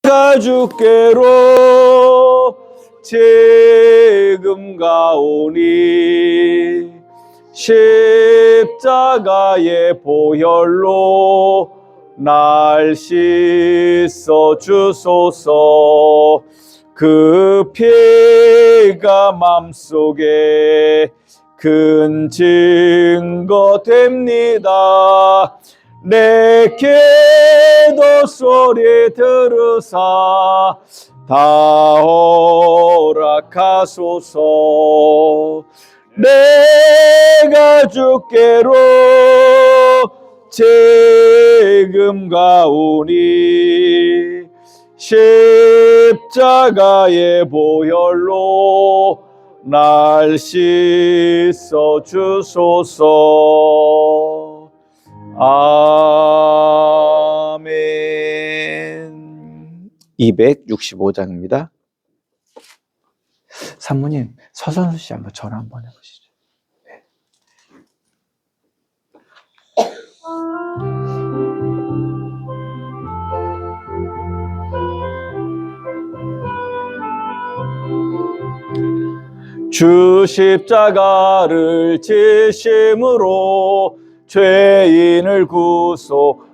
내가 주께로 지금 가오니 십자가의 보혈로 날 씻어 주소서. 그 피가 맘속에 큰 증거 됩니다. 내 기도 소리 들으사 다 허락하소서. 내가 주께로 지금 가오니 십자가의 보혈로 날 씻어 주소서. 아멘. 265장입니다. 산모님, 서선수 씨 한번 전화 한번 해보시죠. 네. 주 십자가를 지심으로 죄인을 구속하셨으니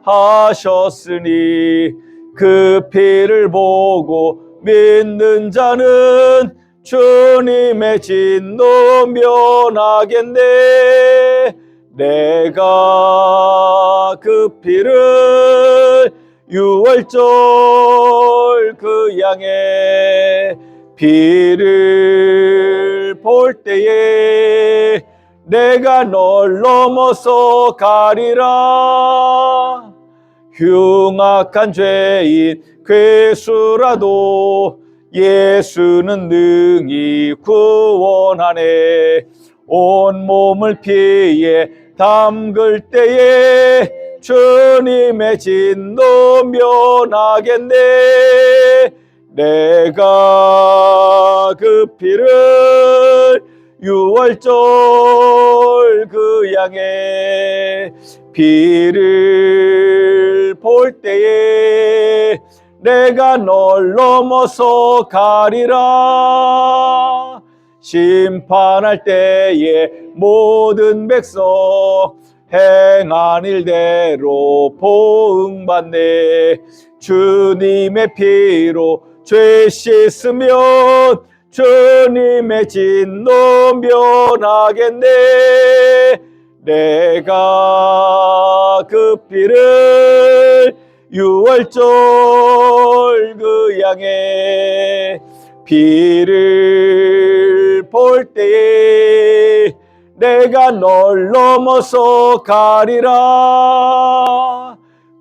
그 피를 보고 믿는 자는 주님의 진노 면하겠네. 내가 그 피를 유월절 그 양의 피를 볼 때에 내가 널 넘어서 가리라. 흉악한 죄인 괴수라도 예수는 능히 구원하네. 온몸을 피에 담글 때에 주님의 진노 면하겠네. 내가 그 피를 유월절 그 양의 피를 볼 때에 내가 널 넘어서 가리라. 심판할 때에 모든 백성 행한 일대로 보응받네. 주님의 피로 죄 씻으면 주님의 진노 면하겠네. 내가 그 피를 유월절 그 양의 피를 볼 때에 내가 널 넘어서 가리라.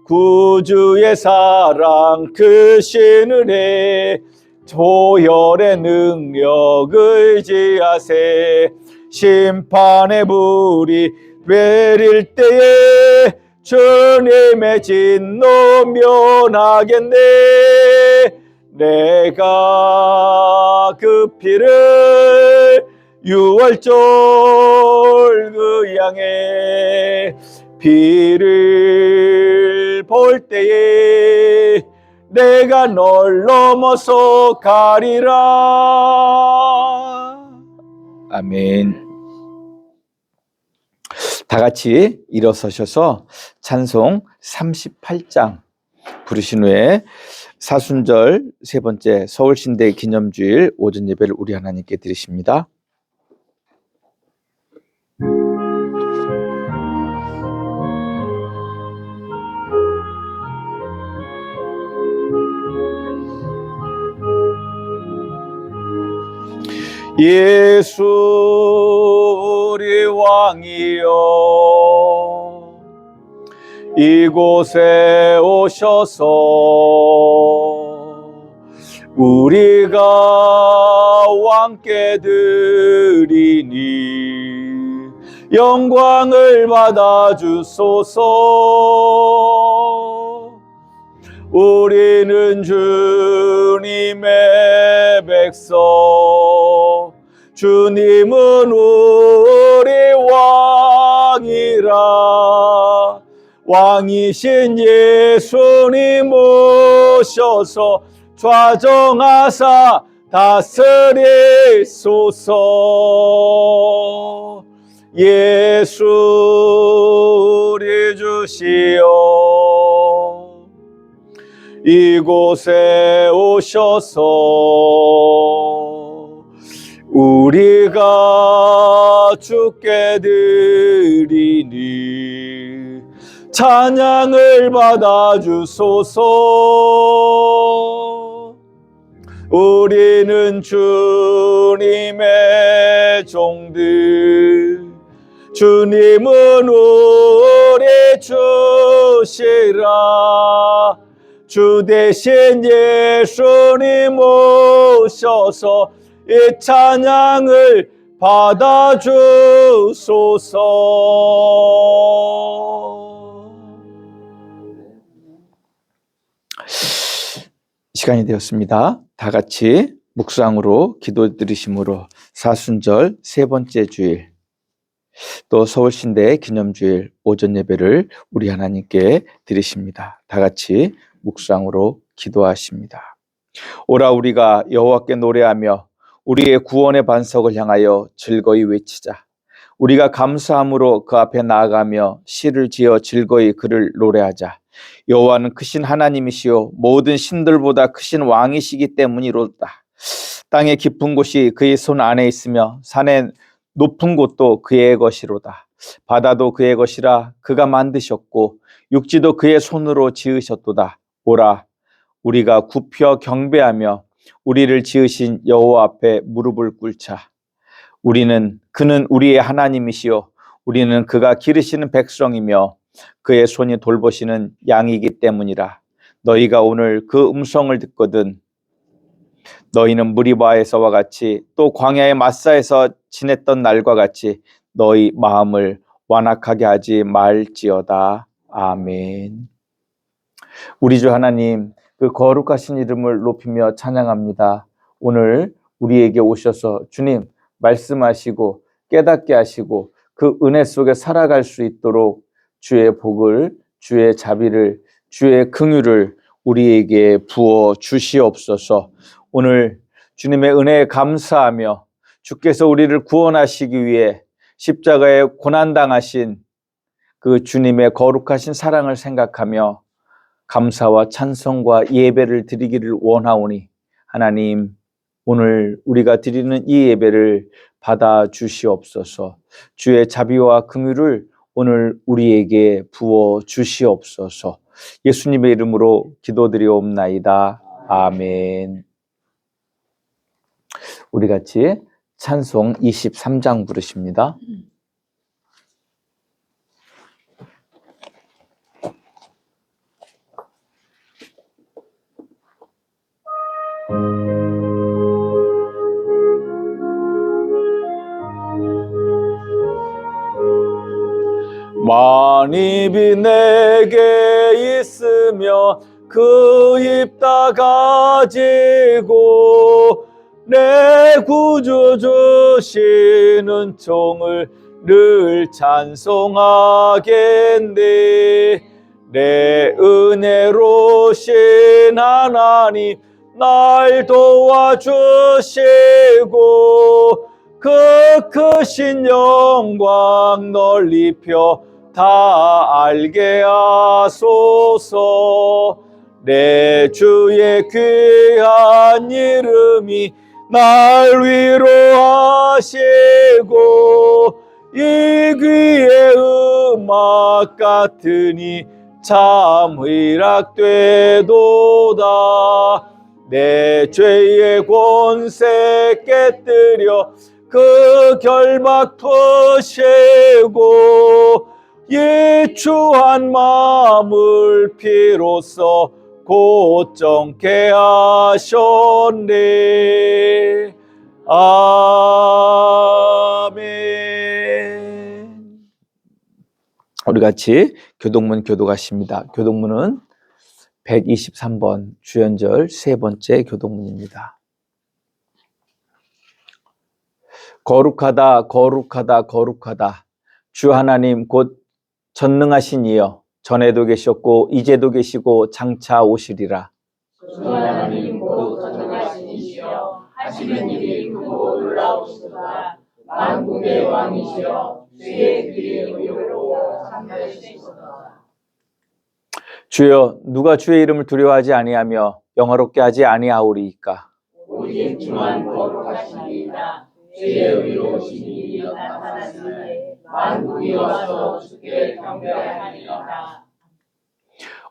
구주의 사랑 크신 은혜 조혈의 능력 의지하세. 심판의 불이 내릴 때에 주님의 진노 면하겠네. 내가 그 피를 유월절 그 양의 피를 볼 때에 내가 널 넘어서 가리라. 아멘. 다 같이 일어서셔서 찬송 38장 부르신 후에 사순절 세 번째 서울신대 기념주일 오전 예배를 우리 하나님께 드리십니다. 예수 우리 왕이여 이곳에 오셔서 우리가 왕께 드리니 영광을 받아 주소서. 우리는 주님의 백성, 주님은 우리 왕이라. 왕이신 예수님 오셔서 좌정하사 다스리소서. 예수 우리 주시오 이곳에 오셔서 우리가 주께 드리니 찬양을 받아주소서. 우리는 주님의 종들, 주님은 우리 주시라. 주 대신 예수님 오셔서 이 찬양을 받아주소서. 시간이 되었습니다. 다 같이 묵상으로 기도 드리심으로 사순절 세 번째 주일, 또 서울신대 기념주일 오전 예배를 우리 하나님께 드리십니다. 다 같이 묵상으로 기도하십니다. 오라 우리가 여호와께 노래하며 우리의 구원의 반석을 향하여 즐거이 외치자. 우리가 감사함으로 그 앞에 나아가며 시를 지어 즐거이 그를 노래하자. 여호와는 크신 하나님이시요 모든 신들보다 크신 왕이시기 때문이로다. 땅의 깊은 곳이 그의 손 안에 있으며 산의 높은 곳도 그의 것이로다. 바다도 그의 것이라 그가 만드셨고 육지도 그의 손으로 지으셨도다. 오라 우리가 굽혀 경배하며 우리를 지으신 여호와 앞에 무릎을 꿇자. 그는 우리의 하나님이시요 우리는 그가 기르시는 백성이며 그의 손이 돌보시는 양이기 때문이라. 너희가 오늘 그 음성을 듣거든 너희는 무리바에서와 같이 또 광야의 마사에서 지냈던 날과 같이 너희 마음을 완악하게 하지 말지어다. 아멘. 우리 주 하나님, 그 거룩하신 이름을 높이며 찬양합니다. 오늘 우리에게 오셔서 주님 말씀하시고 깨닫게 하시고 그 은혜 속에 살아갈 수 있도록 주의 복을, 주의 자비를, 주의 긍휼을 우리에게 부어 주시옵소서. 오늘 주님의 은혜에 감사하며 주께서 우리를 구원하시기 위해 십자가에 고난당하신 그 주님의 거룩하신 사랑을 생각하며 감사와 찬송과 예배를 드리기를 원하오니 하나님 오늘 우리가 드리는 이 예배를 받아 주시옵소서. 주의 자비와 긍휼을 오늘 우리에게 부어 주시옵소서. 예수님의 이름으로 기도드리옵나이다. 아멘. 우리 같이 찬송 23장 부르십니다. 만입이 내게 있으며 그 입 다 가지고 내 구주 주시는 종을 늘 찬송하겠네. 내 은혜로신 하나님 날 도와주시고 그 크신 영광 널리 펴 다 알게 하소서. 내 주의 귀한 이름이 날 위로하시고 이 귀의 음악 같으니 참 의락되도다. 내 죄의 권세 깨뜨려 그 결박 푸시고 예추한 마음을 피로써 곧정케 하셨네. 아멘. 우리 같이 교동문 교독하십니다. 교동문은 123번 주연절 세 번째 교동문입니다. 거룩하다 거룩하다 거룩하다 주 하나님 곧 전능하신 이여 전에도 계셨고 이제도 계시고 장차 오시리라. 주 하나님 곧 거룩 전능하신 이시여 하시는 일이 크고 놀라우시도다. 만국의 왕이시여 주의 길이 의롭고 참되시도다. 주여, 누가 주의 이름을 두려워하지 아니하며 영화롭게 하지 아니하오리이까? 오직 주만 거룩하시니이다. 주의 의로우신 일이 나타나시되 만국이 와서 주께 경배하리이다.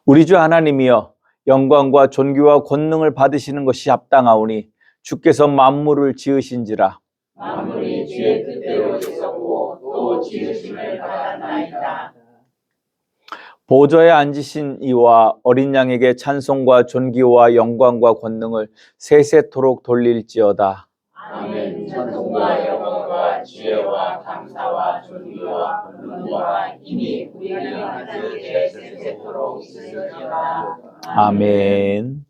우리 주 하나님이여, 영광과 존귀와 권능을 받으시는 것이 합당하오니 주께서 만물을 지으신지라. 만물이 주의 뜻대로 있었고 또 지으심을 받았나이다. 보좌에 앉으신 이와 어린 양에게 찬송과 존귀와 영광과 권능을 세세토록 돌릴지어다. 아멘. 찬송과 영광과 지혜와 감사와 존귀와 권능과 힘이 우리 하나님께 세세토록 있을지어다. 아멘.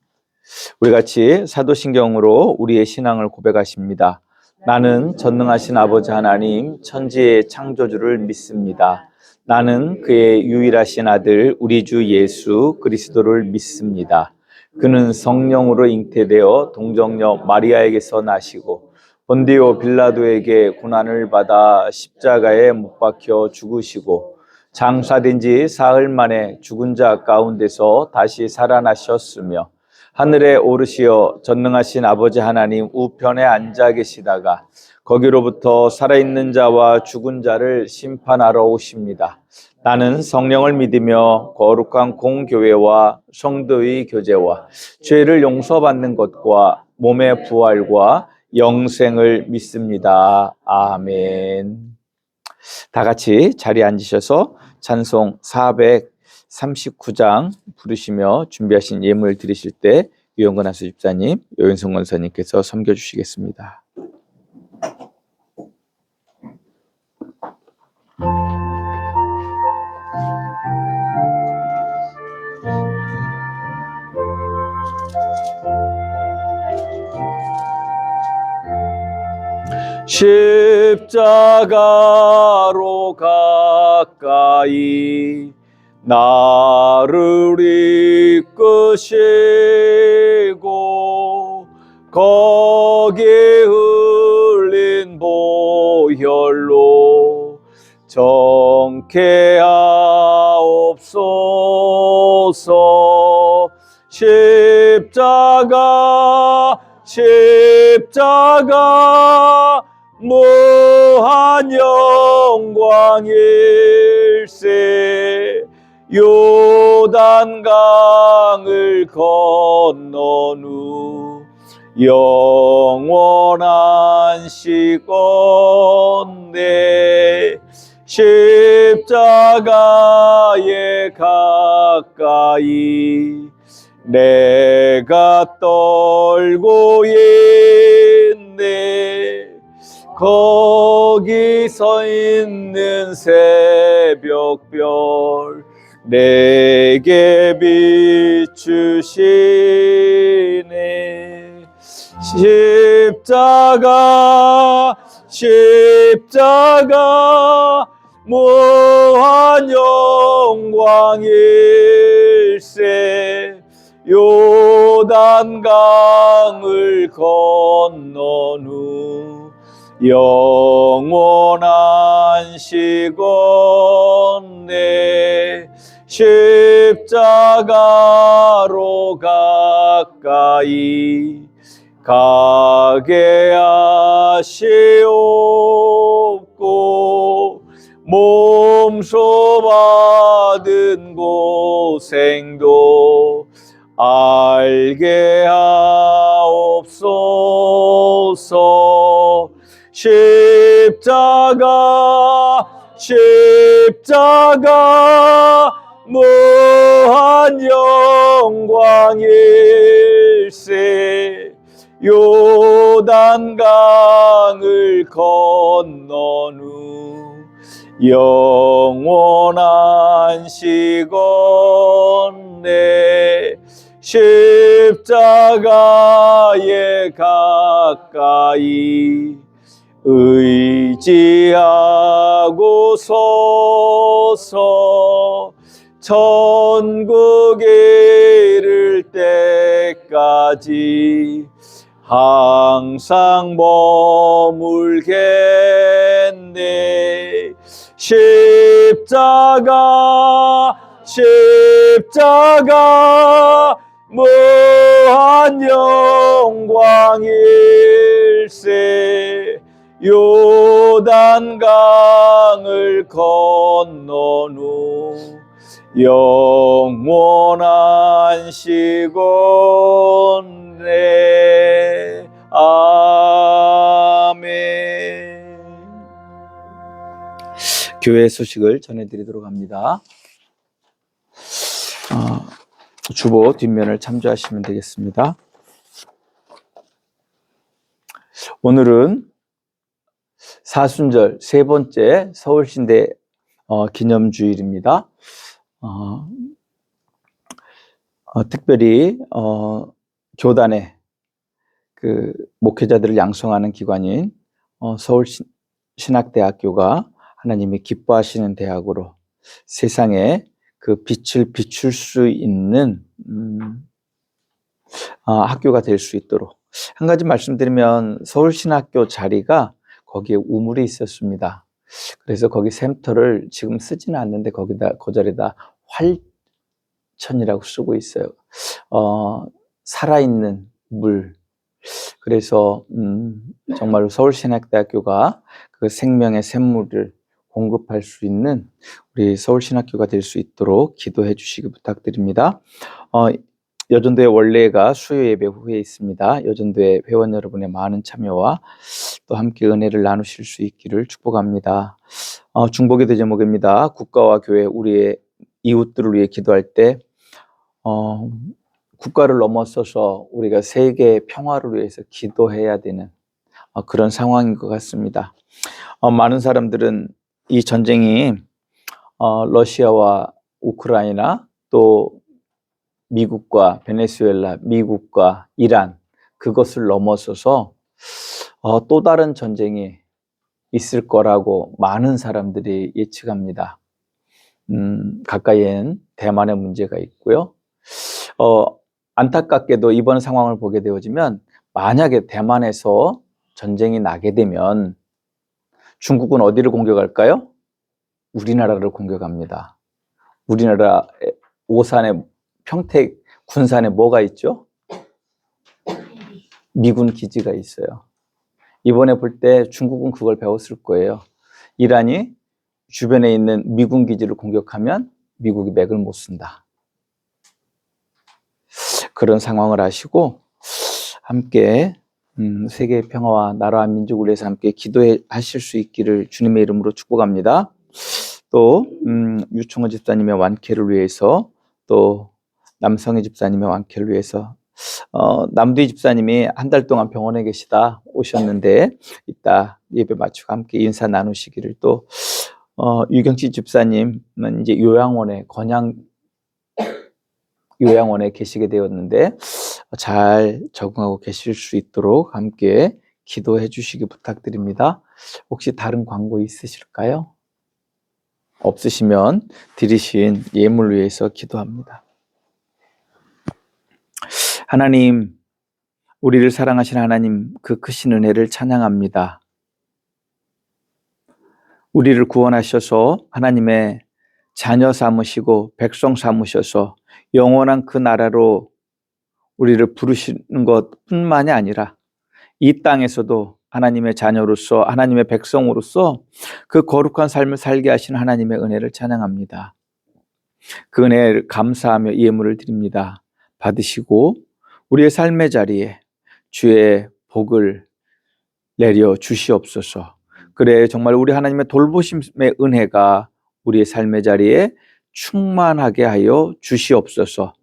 우리 같이 사도신경으로 우리의 신앙을 고백하십니다. 나는 전능하신 아버지 하나님 천지의 창조주를 믿습니다. 나는 그의 유일하신 아들 우리 주 예수 그리스도를 믿습니다. 그는 성령으로 잉태되어 동정녀 마리아에게서 나시고 본디오 빌라도에게 고난을 받아 십자가에 못 박혀 죽으시고 장사된 지 사흘 만에 죽은 자 가운데서 다시 살아나셨으며 하늘에 오르시어 전능하신 아버지 하나님 우편에 앉아 계시다가 거기로부터 살아있는 자와 죽은 자를 심판하러 오십니다. 나는 성령을 믿으며 거룩한 공교회와 성도의 교제와 죄를 용서받는 것과 몸의 부활과 영생을 믿습니다. 아멘. 다 같이 자리에 앉으셔서 찬송 439장 부르시며 준비하신 예물 드리실 때 유영건 하수 집사님, 요윤성 권사님께서 섬겨주시겠습니다. 십자가로 가까이 나를 이끄시고 거기에 흘린 보혈로 정케하옵소서. 십자가 무한 영광일세. 요단강을 건넌 후 영원한 시건대 십자가에 가까이 내가 떨고 있네. 거기 서 있는 새벽별 내게 비추시네. 십자가 무한 영광일세. 요단강을 건넌 후 영원한 시건대 십자가로 가까이 가게 하시옵고 몸소 받은 고생도 알게 하옵소서. 십자가 무한 영광일세. 요단강을 건넌 후 영원한 시건대 십자가에 가까이 의지하고 서서 천국에 이를 때까지 항상 머물겠네. 십자가 무한 영광일세. 요단강을 건넌 후 영원한 시온에. 아멘. 교회 소식을 전해드리도록 합니다. 주보 뒷면을 참조하시면 되겠습니다. 오늘은 사순절 세 번째 서울신대 기념주일입니다. 특별히 교단의 그 목회자들을 양성하는 기관인 서울신학대학교가 하나님이 기뻐하시는 대학으로 세상에 그 빛을 비출 수 있는 학교가 될 수 있도록. 한 가지 말씀드리면 서울신학교 자리가 거기에 우물이 있었습니다. 그래서 거기 샘터를 지금 쓰지는 않는데 거기다 그 자리에다 활천이라고 쓰고 있어요. 살아있는 물. 그래서 정말로 서울신학대학교가 그 생명의 샘물을 공급할 수 있는 우리 서울신학교가 될 수 있도록 기도해 주시기 부탁드립니다. 여전도회 원래가 수요 예배 후에 있습니다. 여전도회 회원 여러분의 많은 참여와 또 함께 은혜를 나누실 수 있기를 축복합니다. 중보기도 제목입니다. 국가와 교회, 우리의 이웃들을 위해 기도할 때 국가를 넘어서서 우리가 세계 평화를 위해서 기도해야 되는 그런 상황인 것 같습니다. 많은 사람들은 이 전쟁이 러시아와 우크라이나 또 미국과 베네수엘라, 미국과 이란 그것을 넘어서서 또 다른 전쟁이 있을 거라고 많은 사람들이 예측합니다. 가까이엔 대만의 문제가 있고요. 안타깝게도 이번 상황을 보게 되어지면 만약에 대만에서 전쟁이 나게 되면 중국은 어디를 공격할까요? 우리나라를 공격합니다. 우리나라 오산에 평택 군산에 뭐가 있죠? 미군 기지가 있어요. 이번에 볼 때 중국은 그걸 배웠을 거예요. 이란이 주변에 있는 미군 기지를 공격하면 미국이 맥을 못 쓴다. 그런 상황을 아시고 함께 세계의 평화와 나라와 민족을 위해서 함께 기도하실 수 있기를 주님의 이름으로 축복합니다. 또 유충호 집사님의 완쾌를 위해서 또 남성희 집사님의 완쾌를 위해서 남두희 집사님이 한 달 동안 병원에 계시다 오셨는데 이따 예배 마치고 함께 인사 나누시기를, 또 유경치 집사님은 이제 요양원에 요양원에 계시게 되었는데 잘 적응하고 계실 수 있도록 함께 기도해 주시기 부탁드립니다. 혹시 다른 광고 있으실까요? 없으시면 드리신 예물 위해서 기도합니다. 하나님, 우리를 사랑하신 하나님, 그 크신 은혜를 찬양합니다. 우리를 구원하셔서 하나님의 자녀 삼으시고 백성 삼으셔서 영원한 그 나라로 우리를 부르시는 것뿐만이 아니라 이 땅에서도 하나님의 자녀로서 하나님의 백성으로서 그 거룩한 삶을 살게 하신 하나님의 은혜를 찬양합니다. 그 은혜를 감사하며 예물을 드립니다. 받으시고 우리의 삶의 자리에 주의 복을 내려 주시옵소서. 그래 정말 우리 하나님의 돌보심의 은혜가 우리의 삶의 자리에 충만하게 하여 주시옵소서.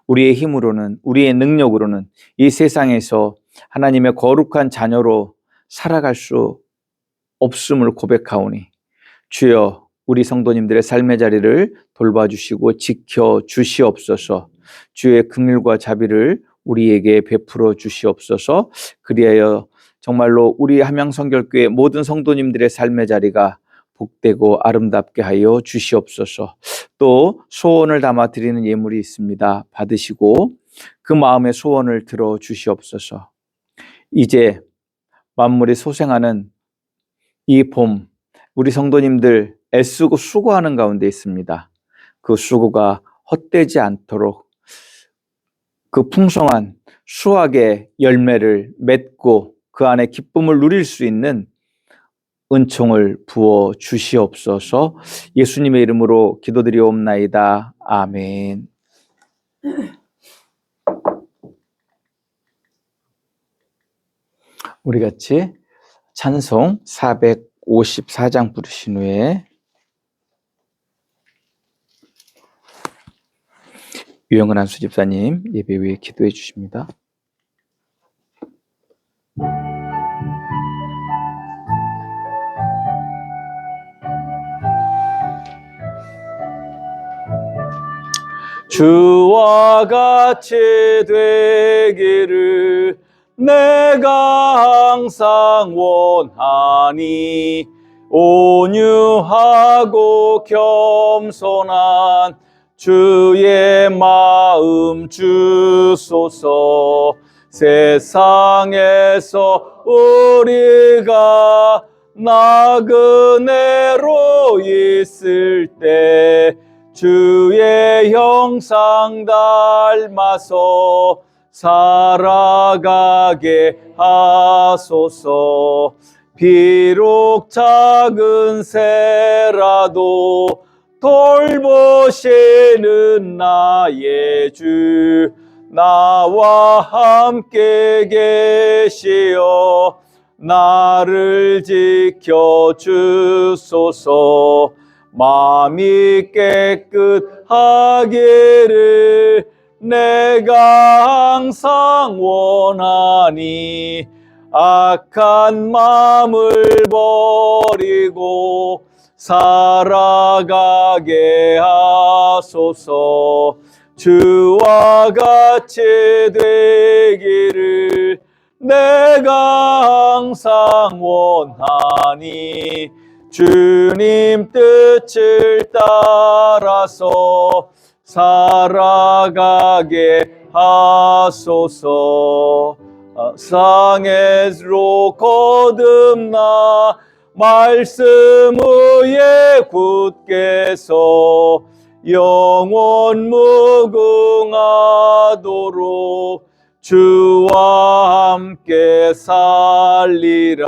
우리의 힘으로는, 우리의 능력으로는 이 세상에서 하나님의 거룩한 자녀로 살아갈 수 없음을 고백하오니 주여 우리 성도님들의 삶의 자리를 돌봐주시고 지켜주시옵소서. 주의 긍휼과 자비를 우리에게 베풀어 주시옵소서. 그리하여 정말로 우리 함양성결교회 모든 성도님들의 삶의 자리가 복되고 아름답게 하여 주시옵소서. 또 소원을 담아 드리는 예물이 있습니다. 받으시고 그 마음의 소원을 들어 주시옵소서. 이제 만물이 소생하는 이 봄, 우리 성도님들 애쓰고 수고하는 가운데 있습니다. 그 수고가 헛되지 않도록 그 풍성한 수확의 열매를 맺고 그 안에 기쁨을 누릴 수 있는 은총을 부어 주시옵소서. 예수님의 이름으로 기도드리옵나이다. 아멘. 우리 같이 찬송 454장 부르신 후에 유영은 한수 집사님 예배 위에 기도해 주십니다. 주와 같이 되기를 내가 항상 원하니 온유하고 겸손한 주의 마음 주소서. 세상에서 우리가 나그네로 있을 때 주의 형상 닮아서 살아가게 하소서. 비록 작은 새라도 돌보시는 나의 주 나와 함께 계시어 나를 지켜주소서. 마음이 깨끗하기를 내가 항상 원하니 악한 마음을 버리고 살아가게 하소서. 주와 같이 되기를 내가 항상 원하니 주님 뜻을 따라서 살아가게 하소서. 상에로 거듭나 말씀 위에 굳게 서 영원 무궁하도록 주와 함께 살리라.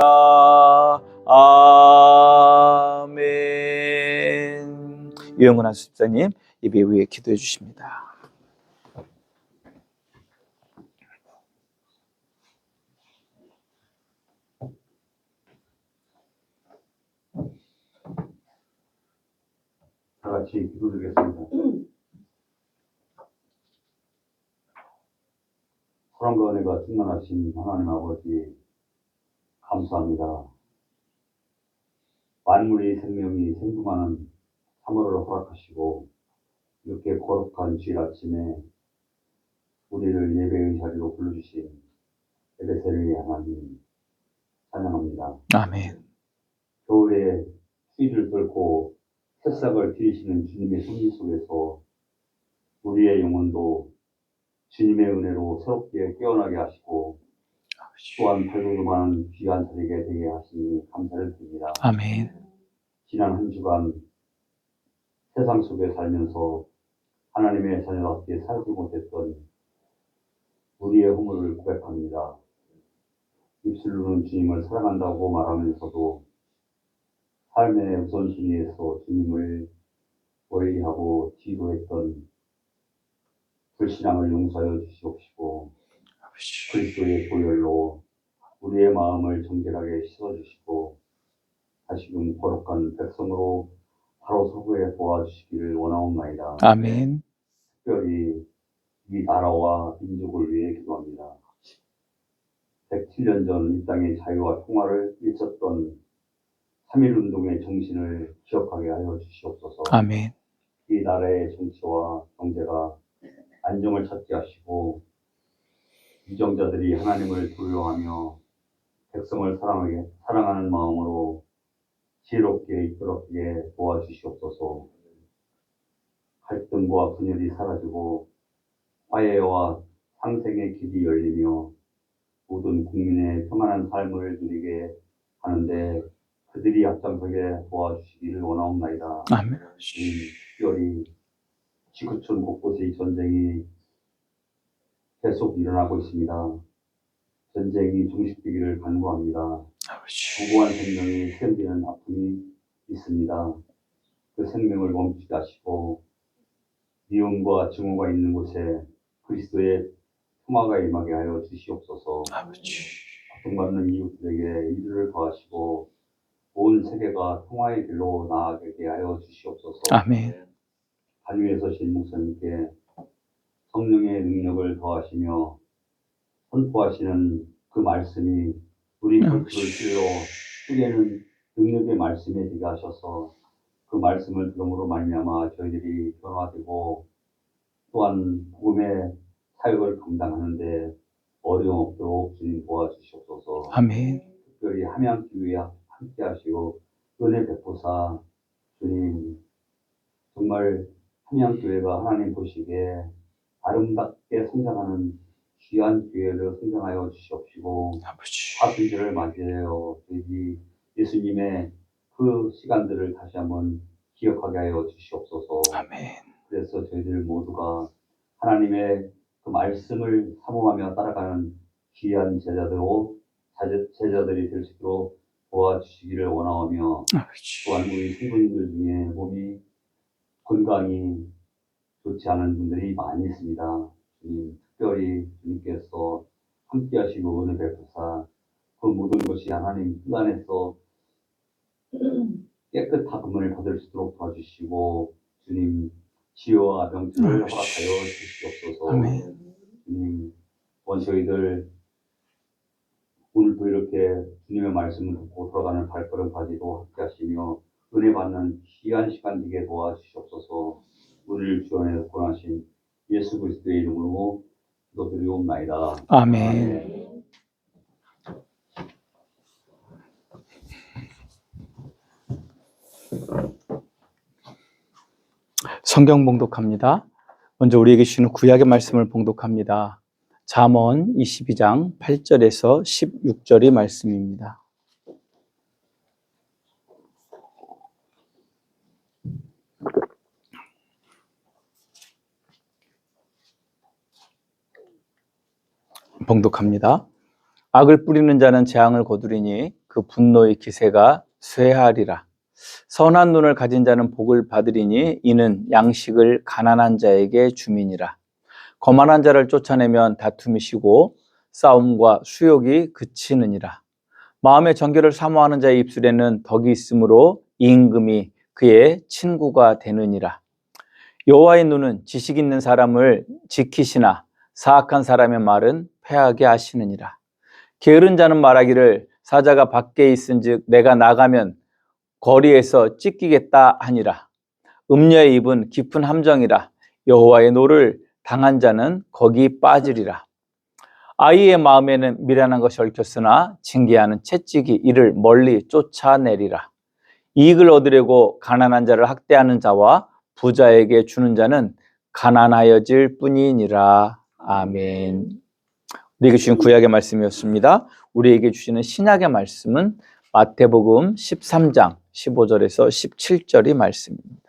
아멘. 유영은 한수 집사님 예배 위에 기도해 주십니다. 다 같이 기도드리겠습니다. 사랑과 은혜가 충만하신 하나님 아버지 감사합니다. 만물의 생명이 생동하는 3월을 허락하시고 이렇게 거룩한 주일 아침에 우리를 예배의 자리로 불러주신 에베셀의 하나님 찬양합니다. 아멘. 겨울에 추위를 뚫고 새싹을 들이시는 주님의 섭리 속에서 우리의 영혼도 주님의 은혜로 새롭게 깨어나게 하시고 또한 발걸음 많은 귀한 자리게 되게 하시니 감사를 드립니다. 아멘. 지난 한 주간 세상 속에 살면서 하나님의 자녀답게 살지 못했던 우리의 허물을 고백합니다. 입술로는 주님을 사랑한다고 말하면서도 삶의 우선순위에서 주님을 멀리하고 뒤로했던 불신앙을 용서하여 주시옵시고 그리스도의 보혈로 우리의 마음을 정결하게 씻어주시고 다시금 거룩한 백성으로 바로 서구에 도와주시기를 원하옵나이다. 아멘. 특별히 이 나라와 민족을 위해 기도합니다. 107년 전 이 땅의 자유와 평화를 일쳤던 3.1운동의 정신을 기억하게 하여 주시옵소서. 아멘. 이 나라의 정치와 경제가 안정을 찾게 하시고 위정자들이 하나님을 두려워하며 백성을 사랑하는 마음으로 지혜롭게 이끌어게 도와주시옵소서. 갈등과 분열이 사라지고 화해와 상생의 길이 열리며 모든 국민의 평안한 삶을 누리게 하는데 그들이 앞장서게 도와주시기를 원하옵나이다. 아멘. 특별히 지구촌 곳곳에 이 전쟁이 계속 일어나고 있습니다. 전쟁이 종식되기를 간구합니다. 무고한 생명이 희생되는 아픔이 있습니다. 그 생명을 멈추게 하시고 미움과 증오가 있는 곳에 그리스도의 평화가 임하게 하여 주시옵소서. 고통받는 이웃들에게 이들을 더하시고 온 세계가 평화의 길로 나아가게 하여 주시옵소서. 아멘. 단 위에 서신 목사님께 성령의 능력을 더하시며 선포하시는 그 말씀이 우리 겉을 찔러 찌개는 능력의 말씀이 되게 하셔서 그 말씀을 들음으로 말미암아 저희들이 변화되고 또한 복음의 사역을 감당하는데 어려움 없도록 주님 도와주시옵소서. 아멘. 특별히 함양교회에 함께 하시고 은혜 베푸사 주님 정말 함양교회가 하나님 보시기에 아름답게 성장하는 귀한 교회를 성장하여 주시옵시고 화순절을 맞이하여 저희 예수님의 그 시간들을 다시 한번 기억하게 하여 주시옵소서. 아멘. 그래서 저희들 모두가 하나님의 그 말씀을 사모하며 따라가는 귀한 제자들이 될 수 있도록 도와주시기를 원하오며 또한 우리 성도님들 중에 몸이 건강이 좋지 않은 분들이 많이 있습니다. 주님, 특별히 주님께서 함께 하시고 은혜 베푸사 그 모든 것이 하나님 뜻 안에서 깨끗함을 받을 수 있도록 도와주시고 주님 치유와 병주를 허락하여 주시옵소서. 아멘. 주님, 저희들 오늘도 이렇게 주님의 말씀을 듣고 돌아가는 발걸음 가지고 함께 하시며 은혜 받는 귀한 시간 되게 도와주시옵소서. 우리를 주원해 권하신 예수 그리스도의 이름으로 기도드리옵나이다. 아멘. 성경 봉독합니다. 먼저 우리에게 주시는 구약의 말씀을 봉독합니다. 잠언 22장 8절에서 16절의 말씀입니다. 봉독합니다. 악을 뿌리는 자는 재앙을 거두리니 그 분노의 기세가 쇠하리라. 선한 눈을 가진 자는 복을 받으리니 이는 양식을 가난한 자에게 주민이라. 거만한 자를 쫓아내면 다툼이 쉬고 싸움과 수욕이 그치느니라. 마음의 정결을 사모하는 자의 입술에는 덕이 있으므로 임금이 그의 친구가 되느니라. 여호와의 눈은 지식 있는 사람을 지키시나 사악한 사람의 말은 패하게 하시느니라. 게으른 자는 말하기를 사자가 밖에 있은즉 내가 나가면 거리에서 찢기겠다 하니라. 음녀의 입은 깊은 함정이라. 여호와의 노를 당한 자는 거기 빠지리라. 아이의 마음에는 미련한 것이 얽혔으나 징계하는 채찍이 이를 멀리 쫓아내리라. 이익을 얻으려고 가난한 자를 학대하는 자와 부자에게 주는 자는 가난하여질 뿐이니라. 아멘. 우리에게 주신 구약의 말씀이었습니다. 우리에게 주시는 신약의 말씀은 마태복음 13장 15절에서 17절의 말씀입니다.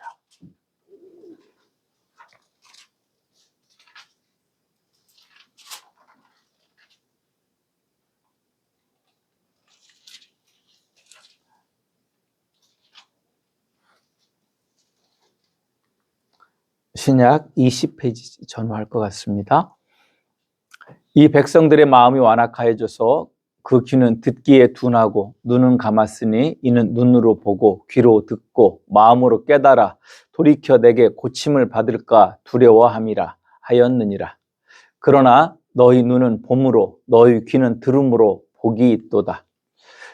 신약 20페이지 전후할 것 같습니다. 이 백성들의 마음이 완악하여져서 그 귀는 듣기에 둔하고 눈은 감았으니 이는 눈으로 보고 귀로 듣고 마음으로 깨달아 돌이켜 내게 고침을 받을까 두려워함이라 하였느니라. 그러나 너희 눈은 봄으로 너희 귀는 들음으로 복이 있도다.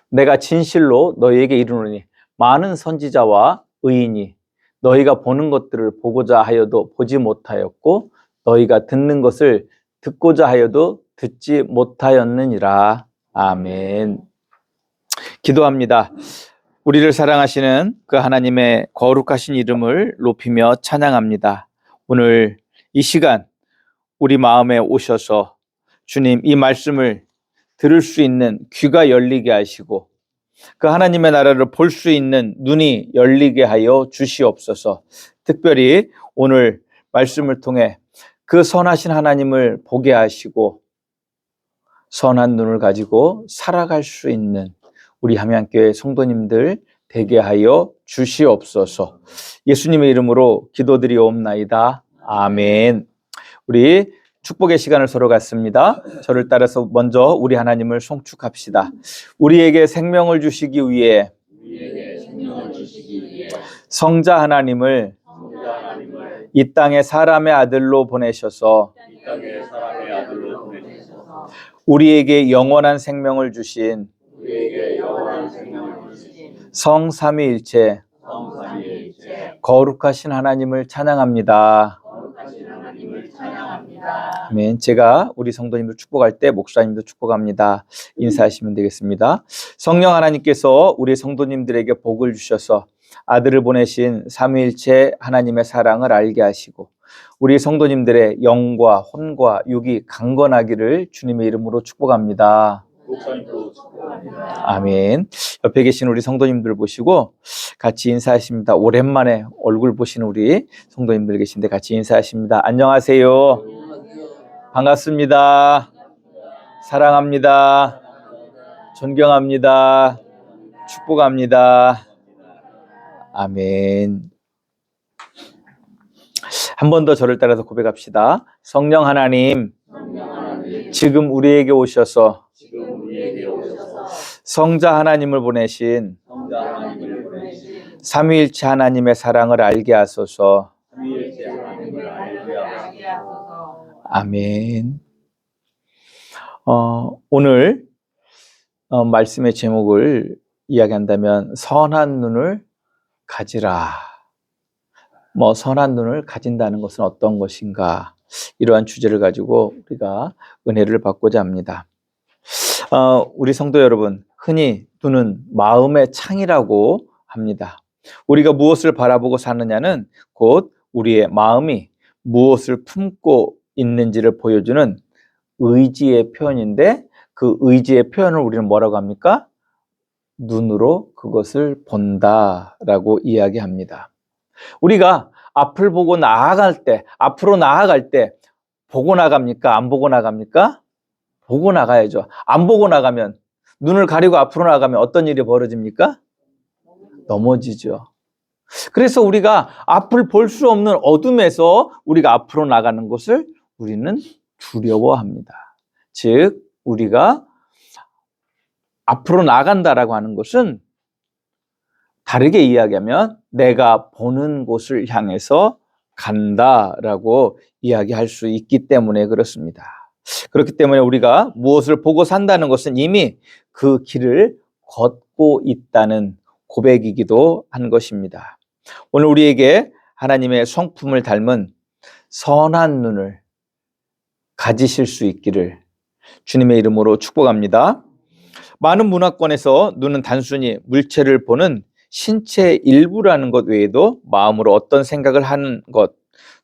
내가 진실로 너희에게 이르노니 많은 선지자와 의인이 너희가 보는 것들을 보고자 하여도 보지 못하였고 너희가 듣는 것을 듣고자 하여도 듣지 못하였느니라. 아멘. 기도합니다. 우리를 사랑하시는 그 하나님의 거룩하신 이름을 높이며 찬양합니다. 오늘 이 시간 우리 마음에 오셔서 주님 이 말씀을 들을 수 있는 귀가 열리게 하시고 그 하나님의 나라를 볼 수 있는 눈이 열리게 하여 주시옵소서. 특별히 오늘 말씀을 통해 그 선하신 하나님을 보게 하시고 선한 눈을 가지고 살아갈 수 있는 우리 함양교회 성도님들 되게 하여 주시옵소서. 예수님의 이름으로 기도드리옵나이다. 아멘. 우리 축복의 시간을 서로 갖습니다. 저를 따라서 먼저 우리 하나님을 송축합시다. 우리에게 생명을 주시기 위해 성자 하나님을 이 땅에 사람의 아들로 보내셔서 우리에게 영원한 생명을 주신 성삼위일체 거룩하신 하나님을 찬양합니다. 아멘. 제가 우리 성도님들 축복할 때 목사님도 축복합니다. 인사하시면 되겠습니다. 성령 하나님께서 우리 성도님들에게 복을 주셔서 아들을 보내신 삼위일체 하나님의 사랑을 알게 하시고 우리 성도님들의 영과 혼과 육이 강건하기를 주님의 이름으로 축복합니다. 아멘. 옆에 계신 우리 성도님들 보시고 같이 인사하십니다. 오랜만에 얼굴 보시는 우리 성도님들 계신데 같이 인사하십니다. 안녕하세요. 반갑습니다. 사랑합니다. 존경합니다. 축복합니다. 아멘. 한 번 더 저를 따라서 고백합시다. 성령 하나님, 지금 우리에게 오셔서 성자 하나님을 보내신 삼위일체 하나님의 사랑을 알게 하소서. 아멘. 오늘 말씀의 제목을 이야기한다면 선한 눈을 가지라. 선한 눈을 가진다는 것은 어떤 것인가? 이러한 주제를 가지고 우리가 은혜를 받고자 합니다. 우리 성도 여러분, 흔히 눈은 마음의 창이라고 합니다. 우리가 무엇을 바라보고 사느냐는 곧 우리의 마음이 무엇을 품고 있는지를 보여주는 의지의 표현인데 그 의지의 표현을 우리는 뭐라고 합니까? 눈으로 그것을 본다라고 이야기합니다. 우리가 앞을 보고 나아갈 때, 앞으로 나아갈 때 보고 나갑니까? 안 보고 나갑니까? 보고 나가야죠. 안 보고 나가면, 눈을 가리고 앞으로 나가면 어떤 일이 벌어집니까? 넘어지죠. 그래서 우리가 앞을 볼 수 없는 어둠에서 우리가 앞으로 나가는 것을 우리는 두려워합니다. 즉, 우리가 앞으로 나간다라고 하는 것은 다르게 이야기하면 내가 보는 곳을 향해서 간다라고 이야기할 수 있기 때문에 그렇습니다. 그렇기 때문에 우리가 무엇을 보고 산다는 것은 이미 그 길을 걷고 있다는 고백이기도 한 것입니다. 오늘 우리에게 하나님의 성품을 닮은 선한 눈을 가지실 수 있기를 주님의 이름으로 축복합니다. 많은 문화권에서 눈은 단순히 물체를 보는 신체의 일부라는 것 외에도 마음으로 어떤 생각을 하는 것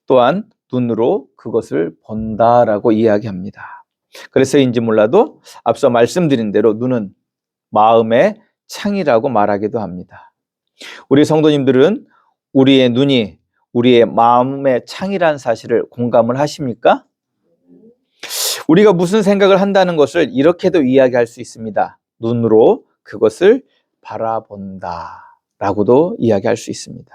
또한 눈으로 그것을 본다라고 이야기합니다. 그래서인지 몰라도 앞서 말씀드린 대로 눈은 마음의 창이라고 말하기도 합니다. 우리 성도님들은 우리의 눈이 우리의 마음의 창이라는 사실을 공감을 하십니까? 우리가 무슨 생각을 한다는 것을 이렇게도 이야기할 수 있습니다. 눈으로 그것을 바라본다 라고도 이야기할 수 있습니다.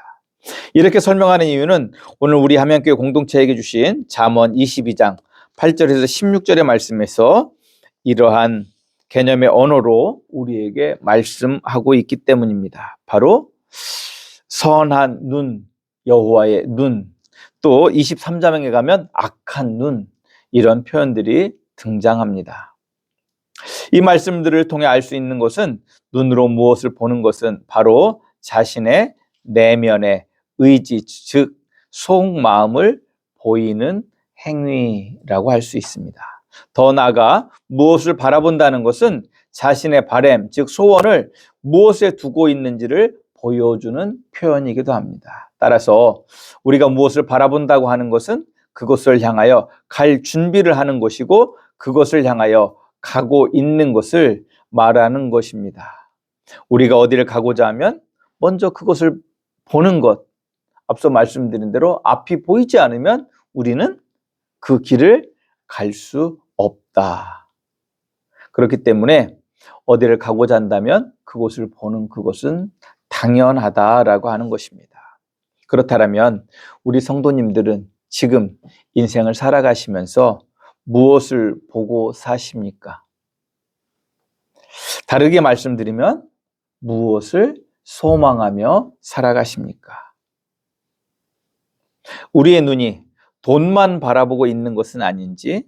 이렇게 설명하는 이유는 오늘 우리 함양교회 공동체에게 주신 잠언 22장 8절에서 16절의 말씀에서 이러한 개념의 언어로 우리에게 말씀하고 있기 때문입니다. 바로 선한 눈, 여호와의 눈, 또 23장에 가면 악한 눈, 이런 표현들이 등장합니다. 이 말씀들을 통해 알 수 있는 것은 눈으로 무엇을 보는 것은 바로 자신의 내면의 의지, 즉 속마음을 보이는 행위라고 할 수 있습니다. 더 나아가 무엇을 바라본다는 것은 자신의 바램, 즉 소원을 무엇에 두고 있는지를 보여주는 표현이기도 합니다. 따라서 우리가 무엇을 바라본다고 하는 것은 그것을 향하여 갈 준비를 하는 것이고 그것을 향하여 가고 있는 것을 말하는 것입니다. 우리가 어디를 가고자 하면 먼저 그것을 보는 것, 앞서 말씀드린 대로 앞이 보이지 않으면 우리는 그 길을 갈 수 없다. 그렇기 때문에 어디를 가고자 한다면 그곳을 보는 그것은 당연하다라고 하는 것입니다. 그렇다면 우리 성도님들은 지금 인생을 살아가시면서 무엇을 보고 사십니까? 다르게 말씀드리면 무엇을 소망하며 살아가십니까? 우리의 눈이 돈만 바라보고 있는 것은 아닌지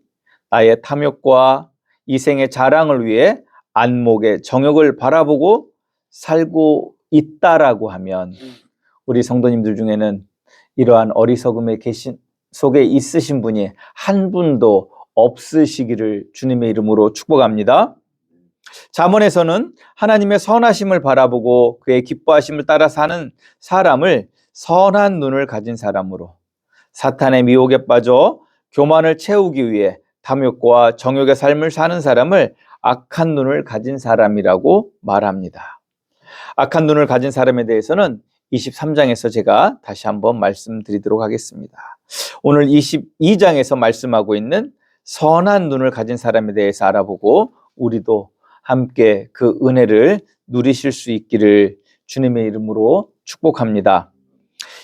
나의 탐욕과 이생의 자랑을 위해 안목의 정욕을 바라보고 살고 있다라고 하면 우리 성도님들 중에는 이러한 어리석음의 속에 있으신 분이 한 분도 없으시기를 주님의 이름으로 축복합니다. 잠언에서는 하나님의 선하심을 바라보고 그의 기뻐하심을 따라 사는 사람을 선한 눈을 가진 사람으로, 사탄의 미혹에 빠져 교만을 채우기 위해 탐욕과 정욕의 삶을 사는 사람을 악한 눈을 가진 사람이라고 말합니다. 악한 눈을 가진 사람에 대해서는 23장에서 제가 다시 한번 말씀드리도록 하겠습니다. 오늘 22장에서 말씀하고 있는 선한 눈을 가진 사람에 대해서 알아보고 우리도 함께 그 은혜를 누리실 수 있기를 주님의 이름으로 축복합니다.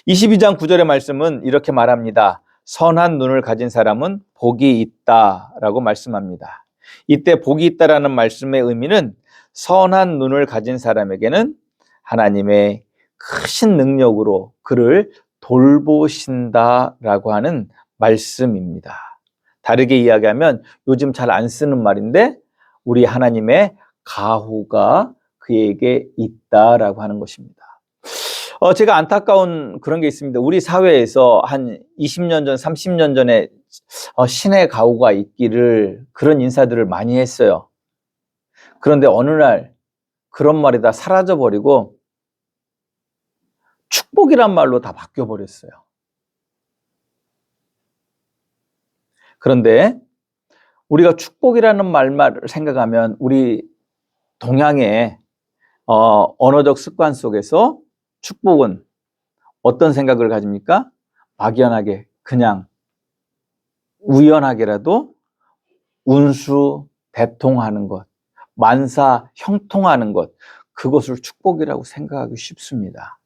22장 9절의 말씀은 이렇게 말합니다. 선한 눈을 가진 사람은 복이 있다라고 말씀합니다. 이때 복이 있다라는 말씀의 의미는 선한 눈을 가진 사람에게는 하나님의 크신 능력으로 그를 돌보신다라고 하는 말씀입니다. 다르게 이야기하면 요즘 잘 안 쓰는 말인데 우리 하나님의 가호가 그에게 있다라고 하는 것입니다. 제가 안타까운 그런 게 있습니다. 우리 사회에서 한 20년 전, 30년 전에 신의 가호가 있기를 그런 인사들을 많이 했어요. 그런데 어느 날 그런 말이 다 사라져버리고 축복이란 말로 다 바뀌어버렸어요. 그런데 우리가 축복이라는 말을 생각하면 우리 동양의 언어적 습관 속에서 축복은 어떤 생각을 가집니까? 막연하게 그냥 우연하게라도 운수 대통하는 것, 만사 형통하는 것, 그것을 축복이라고 생각하기 쉽습니다.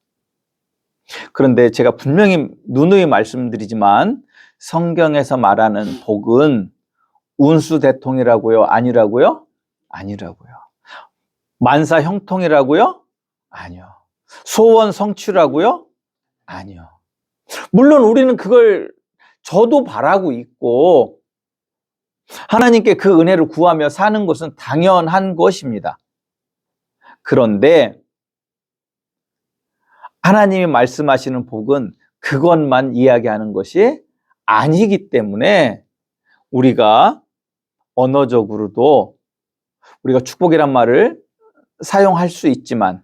그런데 제가 분명히 누누이 말씀드리지만 성경에서 말하는 복은 운수 대통이라고요? 아니라고요? 아니라고요. 만사 형통이라고요? 아니요. 소원 성취라고요? 아니요. 물론 우리는 그걸 저도 바라고 있고 하나님께 그 은혜를 구하며 사는 것은 당연한 것입니다. 그런데 하나님이 말씀하시는 복은 그것만 이야기하는 것이 아니기 때문에 우리가 언어적으로도 우리가 축복이란 말을 사용할 수 있지만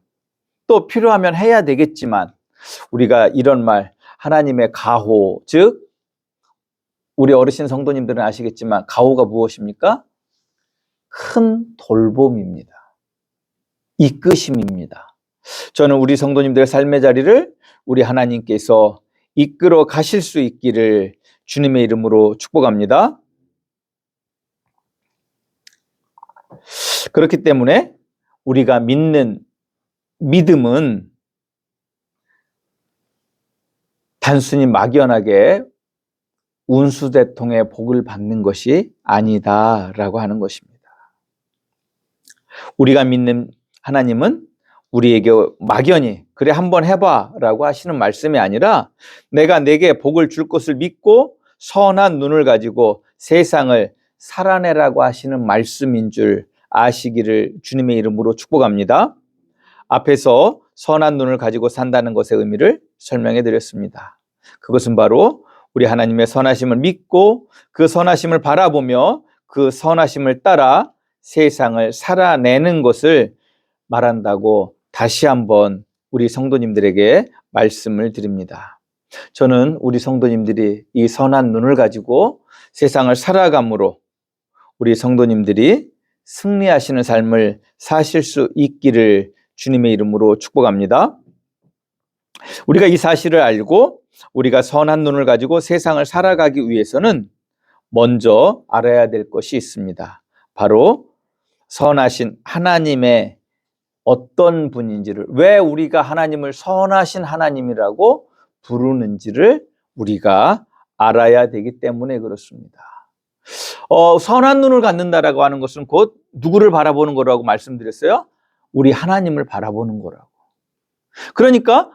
또 필요하면 해야 되겠지만 우리가 이런 말 하나님의 가호, 즉 우리 어르신 성도님들은 아시겠지만 가호가 무엇입니까? 큰 돌봄입니다. 이끄심입니다. 저는 우리 성도님들의 삶의 자리를 우리 하나님께서 이끌어 가실 수 있기를 주님의 이름으로 축복합니다. 그렇기 때문에 우리가 믿는 믿음은 단순히 막연하게 운수대통의 복을 받는 것이 아니다라고 하는 것입니다. 우리가 믿는 하나님은 우리에게 막연히 그래 한번 해봐 라고 하시는 말씀이 아니라 내가 내게 복을 줄 것을 믿고 선한 눈을 가지고 세상을 살아내라고 하시는 말씀인 줄 아시기를 주님의 이름으로 축복합니다. 앞에서 선한 눈을 가지고 산다는 것의 의미를 설명해 드렸습니다. 그것은 바로 우리 하나님의 선하심을 믿고 그 선하심을 바라보며 그 선하심을 따라 세상을 살아내는 것을 말한다고 다시 한번 우리 성도님들에게 말씀을 드립니다. 저는 우리 성도님들이 이 선한 눈을 가지고 세상을 살아감으로 우리 성도님들이 승리하시는 삶을 사실 수 있기를 주님의 이름으로 축복합니다. 우리가 이 사실을 알고 우리가 선한 눈을 가지고 세상을 살아가기 위해서는 먼저 알아야 될 것이 있습니다. 바로 선하신 하나님의 어떤 분인지를, 왜 우리가 하나님을 선하신 하나님이라고 부르는지를 우리가 알아야 되기 때문에 그렇습니다. 선한 눈을 갖는다라고 하는 것은 곧 누구를 바라보는 거라고 말씀드렸어요? 우리 하나님을 바라보는 거라고. 그러니까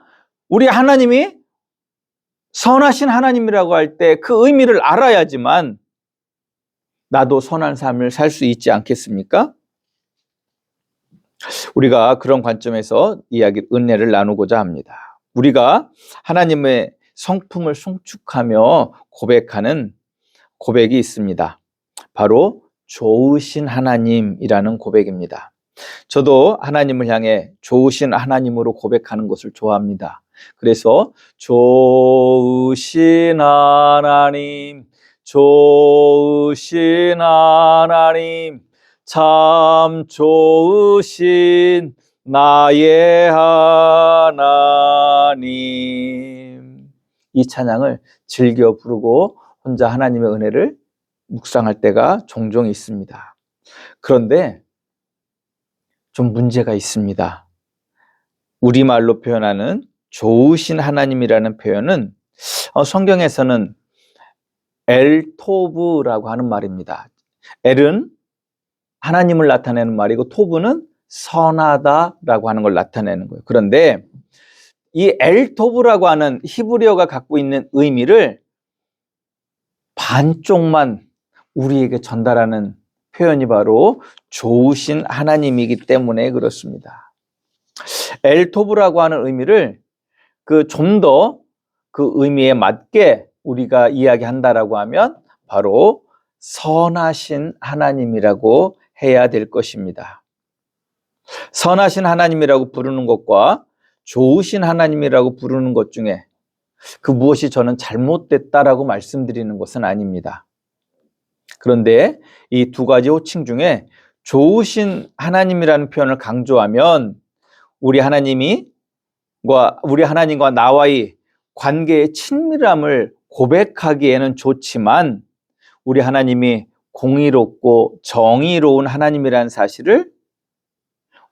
우리 하나님이 선하신 하나님이라고 할 때 그 의미를 알아야지만 나도 선한 삶을 살 수 있지 않겠습니까? 우리가 그런 관점에서 은혜를 나누고자 합니다. 우리가 하나님의 성품을 송축하며 고백하는 고백이 있습니다. 바로 좋으신 하나님이라는 고백입니다. 저도 하나님을 향해 좋으신 하나님으로 고백하는 것을 좋아합니다. 그래서 좋으신 하나님, 좋으신 하나님, 참 좋으신 나의 하나님, 이 찬양을 즐겨 부르고 혼자 하나님의 은혜를 묵상할 때가 종종 있습니다. 그런데 좀 문제가 있습니다. 우리말로 표현하는 좋으신 하나님이라는 표현은 성경에서는 엘토브라고 하는 말입니다. 엘은 하나님을 나타내는 말이고 토브는 선하다라고 하는 걸 나타내는 거예요. 그런데 이 엘토브라고 하는 히브리어가 갖고 있는 의미를 반쪽만 우리에게 전달하는 표현이 바로 좋으신 하나님이기 때문에 그렇습니다. 엘토브라고 하는 의미를 좀 더 그 의미에 맞게 우리가 이야기한다라고 하면 바로 선하신 하나님이라고 해야 될 것입니다. 선하신 하나님이라고 부르는 것과 좋으신 하나님이라고 부르는 것 중에 그 무엇이 저는 잘못됐다라고 말씀드리는 것은 아닙니다. 그런데 이 두 가지 호칭 중에 좋으신 하나님이라는 표현을 강조하면 우리 하나님과 나와의 관계의 친밀함을 고백하기에는 좋지만 우리 하나님이 공의롭고 정의로운 하나님이라는 사실을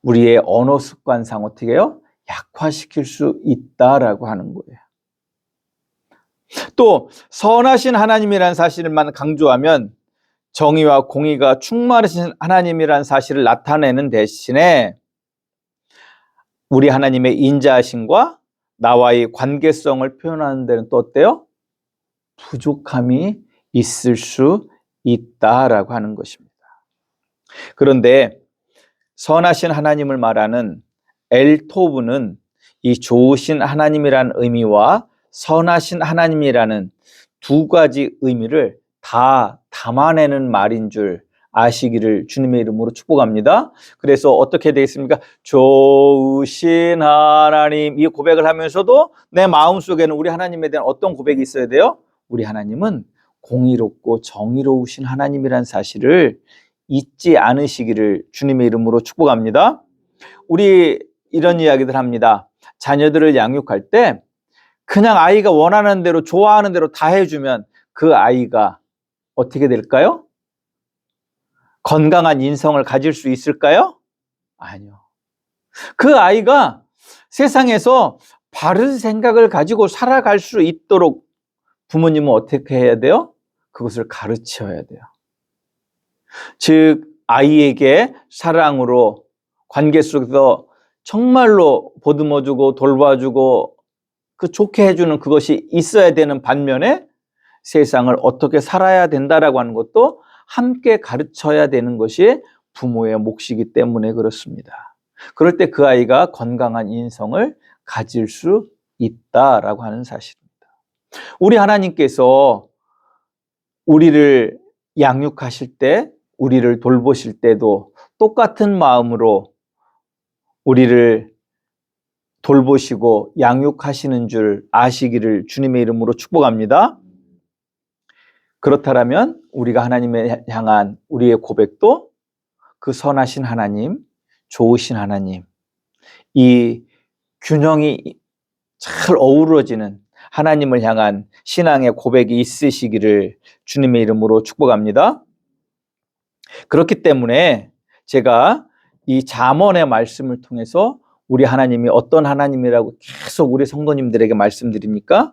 우리의 언어 습관상 어떻게 해요? 약화시킬 수 있다라고 하는 거예요. 또 선하신 하나님이라는 사실만 강조하면 정의와 공의가 충만하신 하나님이라는 사실을 나타내는 대신에 우리 하나님의 인자하심과 나와의 관계성을 표현하는 데는 또 어때요? 부족함이 있을 수 있다라고 하는 것입니다. 그런데 선하신 하나님을 말하는 엘토브는 이 좋으신 하나님이라는 의미와 선하신 하나님이라는 두 가지 의미를 다 담아내는 말인 줄 아시기를 주님의 이름으로 축복합니다. 그래서 어떻게 되겠습니까? 좋으신 하나님, 이 고백을 하면서도 내 마음속에는 우리 하나님에 대한 어떤 고백이 있어야 돼요? 우리 하나님은 공의롭고 정의로우신 하나님이라는 사실을 잊지 않으시기를 주님의 이름으로 축복합니다. 우리 이런 이야기들 합니다. 자녀들을 양육할 때 그냥 아이가 원하는 대로 좋아하는 대로 다 해주면 그 아이가 어떻게 될까요? 건강한 인성을 가질 수 있을까요? 아니요. 그 아이가 세상에서 바른 생각을 가지고 살아갈 수 있도록 부모님은 어떻게 해야 돼요? 그것을 가르쳐야 돼요. 즉 아이에게 사랑으로 관계 속에서 정말로 보듬어주고 돌봐주고 좋게 해주는 그것이 있어야 되는 반면에 세상을 어떻게 살아야 된다라고 하는 것도 함께 가르쳐야 되는 것이 부모의 몫이기 때문에 그렇습니다. 그럴 때 그 아이가 건강한 인성을 가질 수 있다라고 하는 사실입니다. 우리 하나님께서 우리를 양육하실 때 우리를 돌보실 때도 똑같은 마음으로 우리를 돌보시고 양육하시는 줄 아시기를 주님의 이름으로 축복합니다. 그렇다면 우리가 하나님에 향한 우리의 고백도 그 선하신 하나님, 좋으신 하나님, 이 균형이 잘 어우러지는 하나님을 향한 신앙의 고백이 있으시기를 주님의 이름으로 축복합니다. 그렇기 때문에 제가 이 잠언의 말씀을 통해서 우리 하나님이 어떤 하나님이라고 계속 우리 성도님들에게 말씀드립니까?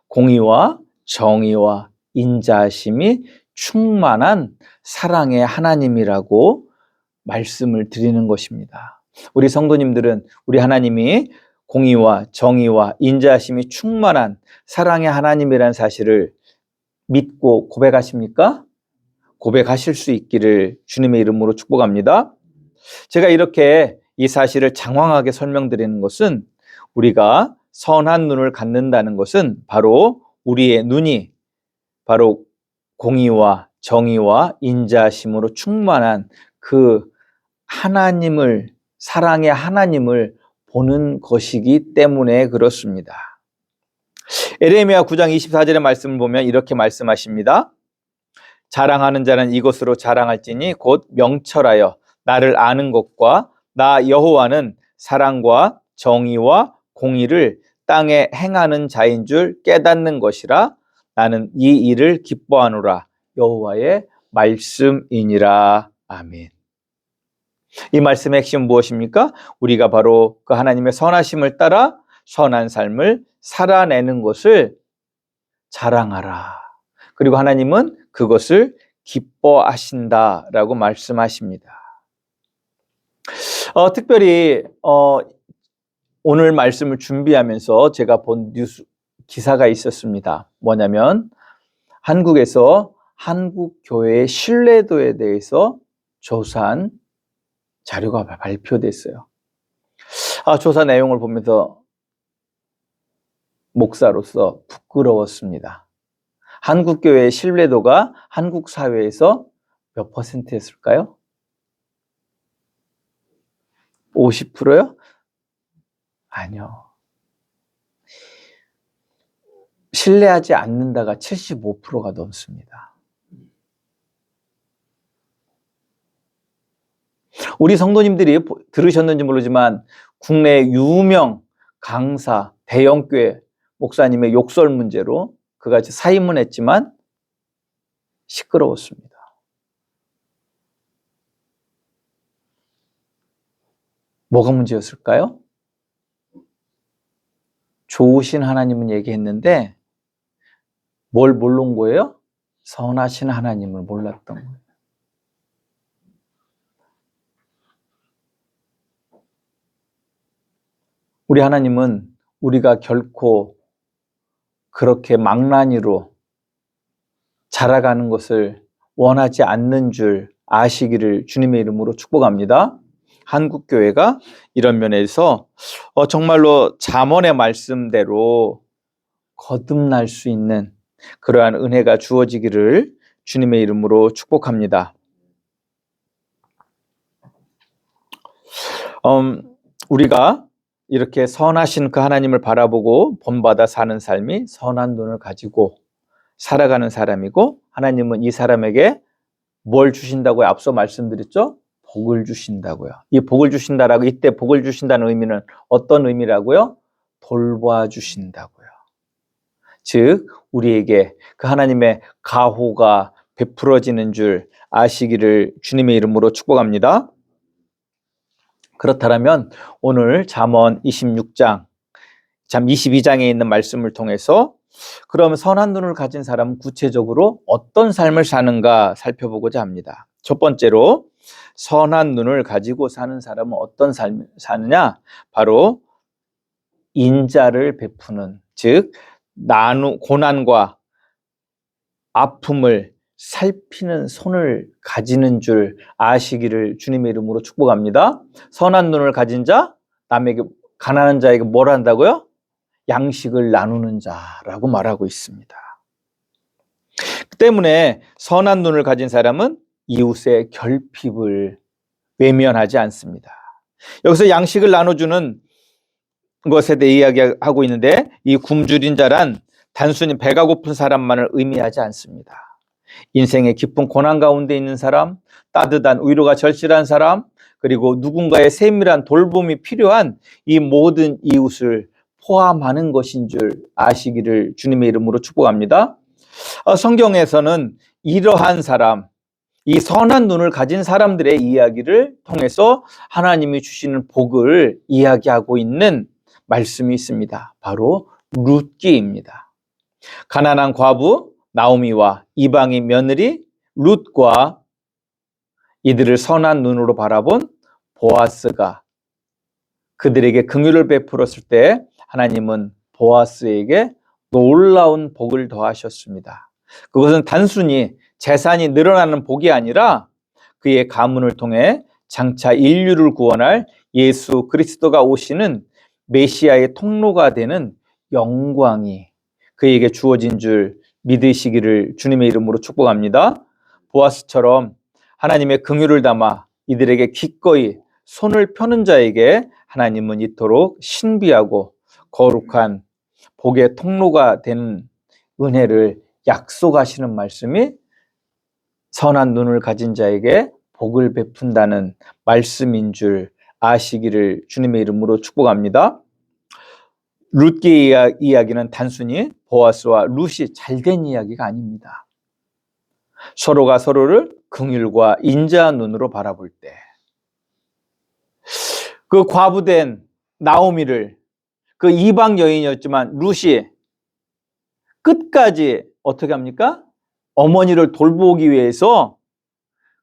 공의와 정의와 인자하심이 충만한 사랑의 하나님이라고 말씀을 드리는 것입니다. 우리 성도님들은 우리 하나님이 공의와 정의와 인자하심이 충만한 사랑의 하나님이라는 사실을 믿고 고백하십니까? 고백하실 수 있기를 주님의 이름으로 축복합니다. 제가 이렇게 이 사실을 장황하게 설명드리는 것은 우리가 선한 눈을 갖는다는 것은 바로 우리의 눈이 바로 공의와 정의와 인자하심으로 충만한 그 하나님을, 사랑의 하나님을 보는 것이기 때문에 그렇습니다. 에레미야 9장 24절의 말씀을 보면 이렇게 말씀하십니다. 자랑하는 자는 이것으로 자랑할지니 곧 명철하여 나를 아는 것과 나 여호와는 사랑과 정의와 공의를 땅에 행하는 자인 줄 깨닫는 것이라. 나는 이 일을 기뻐하노라. 여호와의 말씀이니라. 아멘. 이 말씀의 핵심은 무엇입니까? 우리가 바로 그 하나님의 선하심을 따라 선한 삶을 살아내는 것을 자랑하라. 그리고 하나님은 그것을 기뻐하신다라고 말씀하십니다. 특별히 오늘 말씀을 준비하면서 제가 본 뉴스 기사가 있었습니다. 뭐냐면 한국에서 한국 교회의 신뢰도에 대해서 조사한 자료가 발표됐어요. 조사 내용을 보면서 목사로서 부끄러웠습니다. 한국 교회의 신뢰도가 한국 사회에서 몇 %였을까요? 50%요? 아니요. 신뢰하지 않는다가 75%가 넘습니다. 우리 성도님들이 들으셨는지 모르지만 국내 유명 강사, 대형교회 목사님의 욕설 문제로 그같이 사임은 했지만 시끄러웠습니다. 뭐가 문제였을까요? 좋으신 하나님은 얘기했는데 뭘 모른 거예요? 선하신 하나님을 몰랐던 거예요. 우리 하나님은 우리가 결코 그렇게 망나니로 자라가는 것을 원하지 않는 줄 아시기를 주님의 이름으로 축복합니다. 한국교회가 이런 면에서 정말로 잠언의 말씀대로 거듭날 수 있는 그러한 은혜가 주어지기를 주님의 이름으로 축복합니다. 우리가 이렇게 선하신 그 하나님을 바라보고 본받아 사는 삶이 선한 눈을 가지고 살아가는 사람이고, 하나님은 이 사람에게 뭘 주신다고요? 앞서 말씀드렸죠? 복을 주신다고요. 이 복을 주신다라고, 이때 복을 주신다는 의미는 어떤 의미라고요? 돌봐 주신다고요. 즉 우리에게 그 하나님의 가호가 베풀어지는 줄 아시기를 주님의 이름으로 축복합니다. 그렇다면 오늘 잠언 26장, 22장에 있는 말씀을 통해서 그럼 선한 눈을 가진 사람은 구체적으로 어떤 삶을 사는가 살펴보고자 합니다. 첫 번째로 선한 눈을 가지고 사는 사람은 어떤 삶을 사느냐? 바로 인자를 베푸는, 즉 고난과 아픔을 살피는 손을 가지는 줄 아시기를 주님의 이름으로 축복합니다. 선한 눈을 가진 자, 남에게, 가난한 자에게 뭘 한다고요? 양식을 나누는 자라고 말하고 있습니다. 그 때문에 선한 눈을 가진 사람은 이웃의 결핍을 외면하지 않습니다. 여기서 양식을 나눠주는 것에 대해 이야기하고 있는데, 이 굶주린 자란 단순히 배가 고픈 사람만을 의미하지 않습니다. 인생의 깊은 고난 가운데 있는 사람, 따뜻한 위로가 절실한 사람, 그리고 누군가의 세밀한 돌봄이 필요한 이 모든 이웃을 포함하는 것인 줄 아시기를 주님의 이름으로 축복합니다. 성경에서는 이러한 사람, 이 선한 눈을 가진 사람들의 이야기를 통해서 하나님이 주시는 복을 이야기하고 있는 말씀이 있습니다. 바로 룻기입니다. 가난한 과부 나오미와 이방인 며느리 룻과 이들을 선한 눈으로 바라본 보아스가 그들에게 긍휼을 베풀었을 때 하나님은 보아스에게 놀라운 복을 더하셨습니다. 그것은 단순히 재산이 늘어나는 복이 아니라 그의 가문을 통해 장차 인류를 구원할 예수 그리스도가 오시는 메시아의 통로가 되는 영광이 그에게 주어진 줄 믿으시기를 주님의 이름으로 축복합니다. 보아스처럼 하나님의 긍휼을 담아 이들에게 기꺼이 손을 펴는 자에게 하나님은 이토록 신비하고 거룩한 복의 통로가 되는 은혜를 약속하시는 말씀이 선한 눈을 가진 자에게 복을 베푼다는 말씀인 줄 아시기를 주님의 이름으로 축복합니다. 룻기의 이야기는 단순히 보아스와 룻이 잘된 이야기가 아닙니다. 서로가 서로를 긍휼과 인자한 눈으로 바라볼 때 그 과부된 나오미를, 그 이방 여인이었지만 룻이 끝까지 어떻게 합니까? 어머니를 돌보기 위해서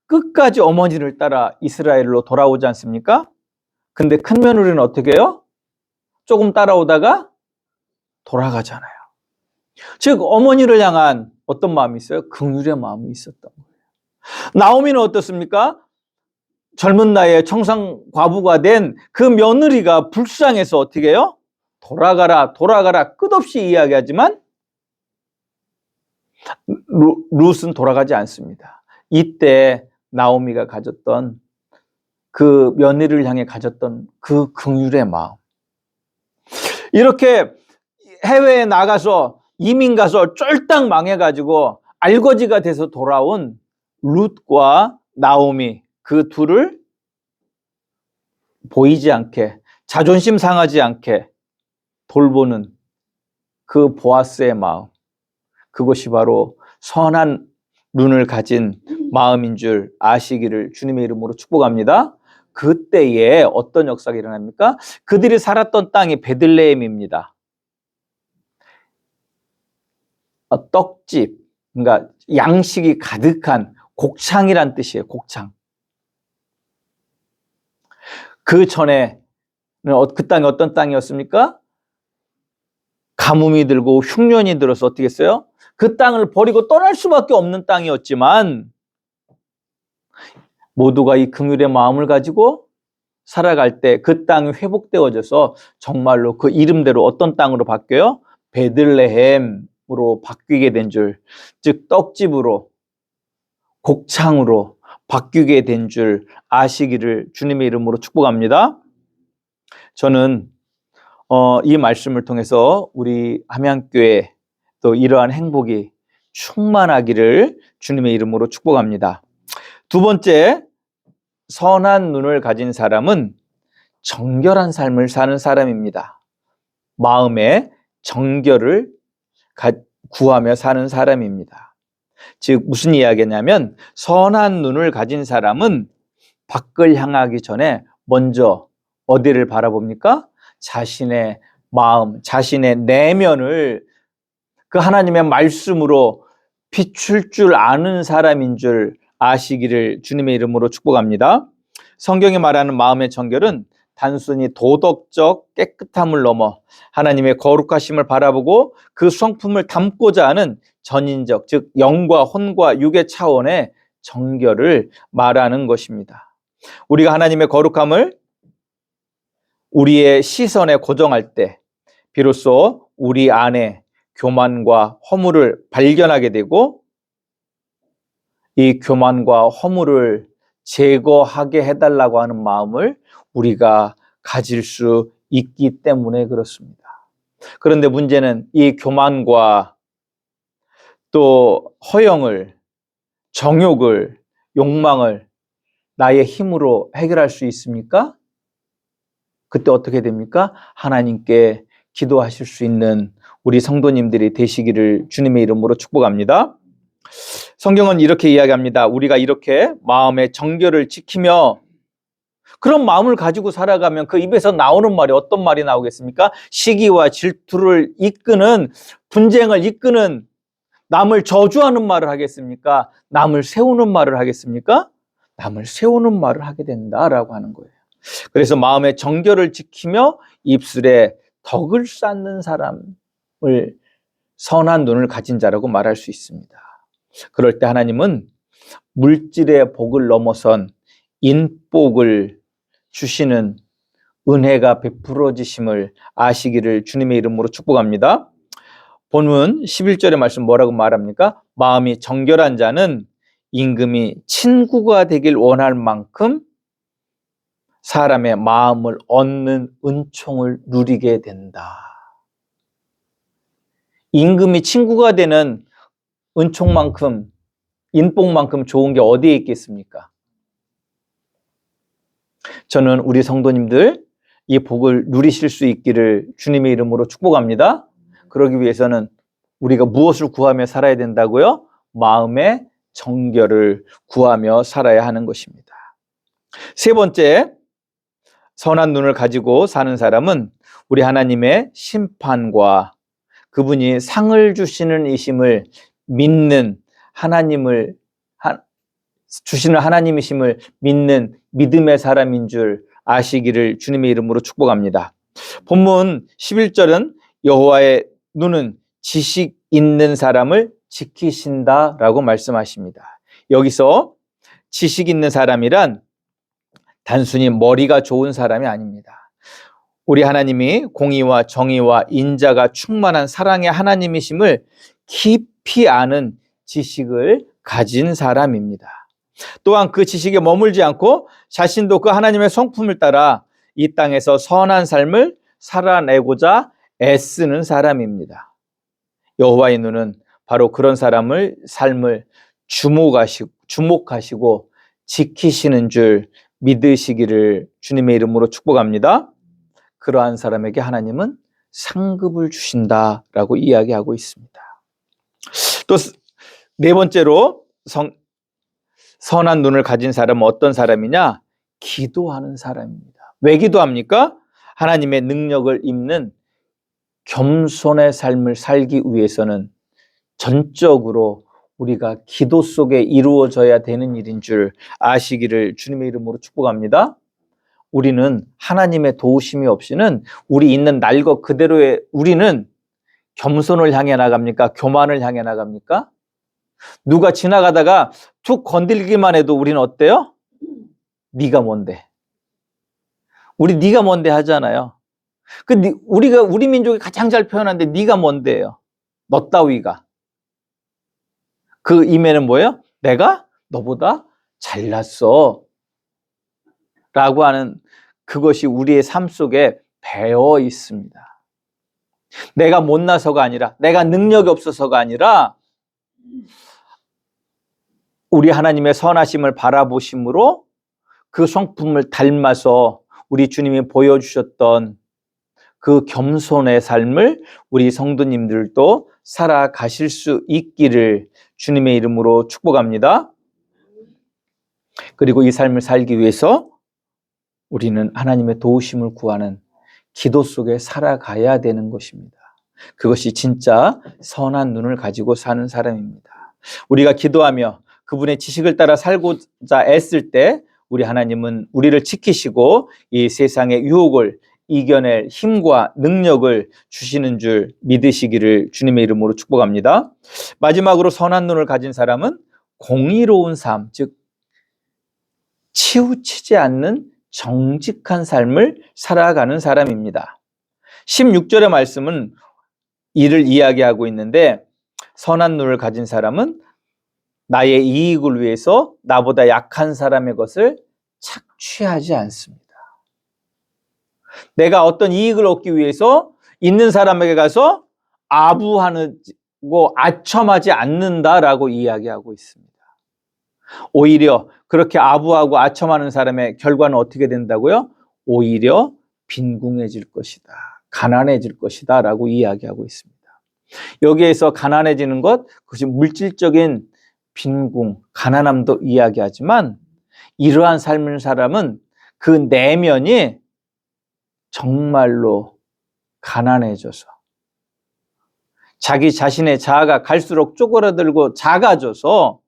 끝까지 어머니를 따라 이스라엘로 돌아오지 않습니까? 근데 큰 며느리는 어떻게 해요? 조금 따라오다가 돌아가잖아요. 즉 어머니를 향한 어떤 마음이 있어요? 긍휼의 마음이 있었던 거예요. 나오미는 어떻습니까? 젊은 나이에 청상 과부가 된 그 며느리가 불쌍해서 어떻게 해요? 돌아가라 돌아가라 끝없이 이야기하지만 룻은 돌아가지 않습니다. 이때 나오미가 가졌던 그 며느리를 향해 가졌던 그 긍휼의 마음, 이렇게 해외에 나가서 이민 가서 쫄딱 망해가지고 알거지가 돼서 돌아온 룻과 나오미, 그 둘을 보이지 않게, 자존심 상하지 않게 돌보는 그 보아스의 마음, 그것이 바로 선한 눈을 가진 마음인 줄 아시기를 주님의 이름으로 축복합니다. 그때에 어떤 역사가 일어납니까? 그들이 살았던 땅이 베들레헴입니다. 떡집, 그러니까 양식이 가득한 곡창이란 뜻이에요. 곡창. 그 전에는 그 땅이 어떤 땅이었습니까? 가뭄이 들고 흉년이 들어서 어떻게 했어요? 그 땅을 버리고 떠날 수밖에 없는 땅이었지만 모두가 이 긍휼의 마음을 가지고 살아갈 때 그 땅이 회복되어져서 정말로 그 이름대로 어떤 땅으로 바뀌어요? 베들레헴으로 바뀌게 된 줄, 즉 떡집으로, 곡창으로 바뀌게 된 줄 아시기를 주님의 이름으로 축복합니다. 저는 이 말씀을 통해서 우리 함양교회 또 이러한 행복이 충만하기를 주님의 이름으로 축복합니다. 두 번째, 선한 눈을 가진 사람은 정결한 삶을 사는 사람입니다. 마음의 정결을 구하며 사는 사람입니다. 즉 무슨 이야기냐면, 선한 눈을 가진 사람은 밖을 향하기 전에 먼저 어디를 바라봅니까? 자신의 마음, 자신의 내면을 그 하나님의 말씀으로 비출 줄 아는 사람인 줄 아시기를 주님의 이름으로 축복합니다. 성경이 말하는 마음의 정결은 단순히 도덕적 깨끗함을 넘어 하나님의 거룩하심을 바라보고 그 성품을 담고자 하는 전인적, 즉 영과 혼과 육의 차원의 정결을 말하는 것입니다. 우리가 하나님의 거룩함을 우리의 시선에 고정할 때 비로소 우리 안에 교만과 허물을 발견하게 되고 이 교만과 허물을 제거하게 해달라고 하는 마음을 우리가 가질 수 있기 때문에 그렇습니다. 그런데 문제는 이 교만과 또 허영을, 정욕을, 욕망을 나의 힘으로 해결할 수 있습니까? 그때 어떻게 됩니까? 하나님께 기도하실 수 있는 우리 성도님들이 되시기를 주님의 이름으로 축복합니다. 성경은 이렇게 이야기합니다. 우리가 이렇게 마음의 정결을 지키며 그런 마음을 가지고 살아가면 그 입에서 나오는 말이 어떤 말이 나오겠습니까? 시기와 질투를 이끄는, 분쟁을 이끄는, 남을 저주하는 말을 하겠습니까? 남을 세우는 말을 하겠습니까? 남을 세우는 말을 하게 된다라고 하는 거예요. 그래서 마음의 정결을 지키며 입술에 덕을 쌓는 사람을 선한 눈을 가진 자라고 말할 수 있습니다. 그럴 때 하나님은 물질의 복을 넘어선 인복을 주시는 은혜가 베풀어지심을 아시기를 주님의 이름으로 축복합니다. 본문 11절의 말씀 뭐라고 말합니까? 마음이 정결한 자는 임금이 친구가 되길 원할 만큼 사람의 마음을 얻는 은총을 누리게 된다. 임금이 친구가 되는 은총만큼, 인복만큼 좋은 게 어디에 있겠습니까? 저는 우리 성도님들 이 복을 누리실 수 있기를 주님의 이름으로 축복합니다. 그러기 위해서는 우리가 무엇을 구하며 살아야 된다고요? 마음의 정결을 구하며 살아야 하는 것입니다. 세 번째, 선한 눈을 가지고 사는 사람은 우리 하나님의 심판과 그분이 상을 주시는 이심을 믿는 하나님을 주시는 하나님이심을 믿는 믿음의 사람인 줄 아시기를 주님의 이름으로 축복합니다. 본문 11절은 여호와의 눈은 지식 있는 사람을 지키신다라고 말씀하십니다. 여기서 지식 있는 사람이란 단순히 머리가 좋은 사람이 아닙니다. 우리 하나님이 공의와 정의와 인자가 충만한 사랑의 하나님이심을 깊이 아는 지식을 가진 사람입니다. 또한 그 지식에 머물지 않고 자신도 그 하나님의 성품을 따라 이 땅에서 선한 삶을 살아내고자 애쓰는 사람입니다. 여호와의 눈은 바로 그런 사람을 삶을 주목하시고 지키시는 줄 믿으시기를 주님의 이름으로 축복합니다. 그러한 사람에게 하나님은 상급을 주신다라고 이야기하고 있습니다. 또 네 번째로 선한 눈을 가진 사람은 어떤 사람이냐? 기도하는 사람입니다. 왜 기도합니까? 하나님의 능력을 입는 겸손의 삶을 살기 위해서는 전적으로 우리가 기도 속에 이루어져야 되는 일인 줄 아시기를 주님의 이름으로 축복합니다. 우리는 하나님의 도우심이 없이는 우리 있는 날 것 그대로의 우리는 겸손을 향해 나갑니까? 교만을 향해 나갑니까? 누가 지나가다가 툭 건들기만 해도 우리는 어때요? 네가 뭔데? 우리 네가 뭔데 하잖아요. 우리 민족이 가장 잘 표현하는데 네가 뭔데요? 너 따위가. 그 의미는 뭐예요? 내가 너보다 잘났어 라고 하는 그것이 우리의 삶 속에 배어 있습니다. 내가 못나서가 아니라, 내가 능력이 없어서가 아니라 우리 하나님의 선하심을 바라보심으로 그 성품을 닮아서 우리 주님이 보여주셨던 그 겸손의 삶을 우리 성도님들도 살아가실 수 있기를 주님의 이름으로 축복합니다. 그리고 이 삶을 살기 위해서 우리는 하나님의 도우심을 구하는 기도 속에 살아가야 되는 것입니다. 그것이 진짜 선한 눈을 가지고 사는 사람입니다. 우리가 기도하며 그분의 지식을 따라 살고자 애쓸 때 우리 하나님은 우리를 지키시고 이 세상의 유혹을 이겨낼 힘과 능력을 주시는 줄 믿으시기를 주님의 이름으로 축복합니다. 마지막으로 선한 눈을 가진 사람은 공의로운 삶, 즉 치우치지 않는 정직한 삶을 살아가는 사람입니다. 16절의 말씀은 이를 이야기하고 있는데 선한 눈을 가진 사람은 나의 이익을 위해서 나보다 약한 사람의 것을 착취하지 않습니다. 내가 어떤 이익을 얻기 위해서 있는 사람에게 가서 아부하고 아첨하지 않는다라고 이야기하고 있습니다. 오히려 그렇게 아부하고 아첨하는 사람의 결과는 어떻게 된다고요? 오히려 빈궁해질 것이다. 가난해질 것이다 라고 이야기하고 있습니다. 여기에서 가난해지는 것, 그것이 물질적인 빈궁, 가난함도 이야기하지만 이러한 삶을 사람은 그 내면이 정말로 가난해져서 자기 자신의 자아가 갈수록 쪼그라들고 작아져서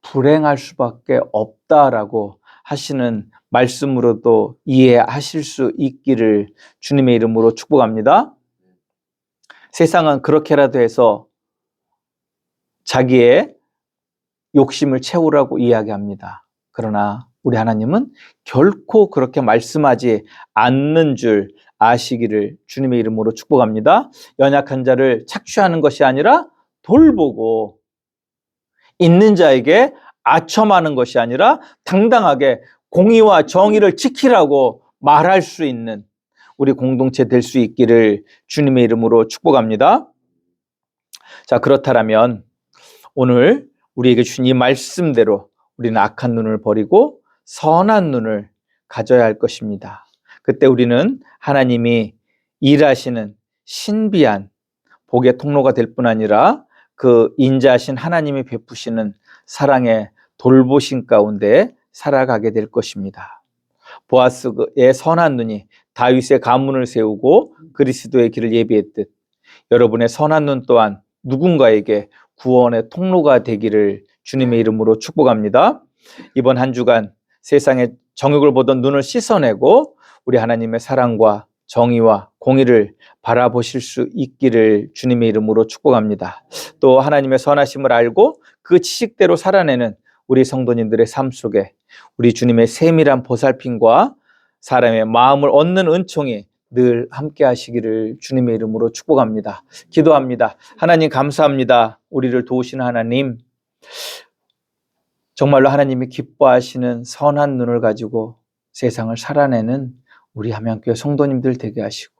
불행할 수밖에 없다라고 하시는 말씀으로도 이해하실 수 있기를 주님의 이름으로 축복합니다. 세상은 그렇게라도 해서 자기의 욕심을 채우라고 이야기합니다. 그러나 우리 하나님은 결코 그렇게 말씀하지 않는 줄 아시기를 주님의 이름으로 축복합니다. 연약한 자를 착취하는 것이 아니라 돌보고 있는 자에게 아첨하는 것이 아니라 당당하게 공의와 정의를 지키라고 말할 수 있는 우리 공동체 될 수 있기를 주님의 이름으로 축복합니다. 자, 그렇다면 오늘 우리에게 주신 이 말씀대로 우리는 악한 눈을 버리고 선한 눈을 가져야 할 것입니다. 그때 우리는 하나님이 일하시는 신비한 복의 통로가 될 뿐 아니라 그 인자하신 하나님이 베푸시는 사랑의 돌보심 가운데 살아가게 될 것입니다. 보아스의 선한 눈이 다윗의 가문을 세우고 그리스도의 길을 예비했듯 여러분의 선한 눈 또한 누군가에게 구원의 통로가 되기를 주님의 이름으로 축복합니다. 이번 한 주간 세상의 정욕을 보던 눈을 씻어내고 우리 하나님의 사랑과 정의와 공의를 바라보실 수 있기를 주님의 이름으로 축복합니다. 또 하나님의 선하심을 알고 그 지식대로 살아내는 우리 성도님들의 삶 속에 우리 주님의 세밀한 보살핌과 사람의 마음을 얻는 은총이 늘 함께 하시기를 주님의 이름으로 축복합니다. 기도합니다. 하나님 감사합니다. 우리를 도우시는 하나님, 정말로 하나님이 기뻐하시는 선한 눈을 가지고 세상을 살아내는 우리 함양교회 성도님들 되게 하시고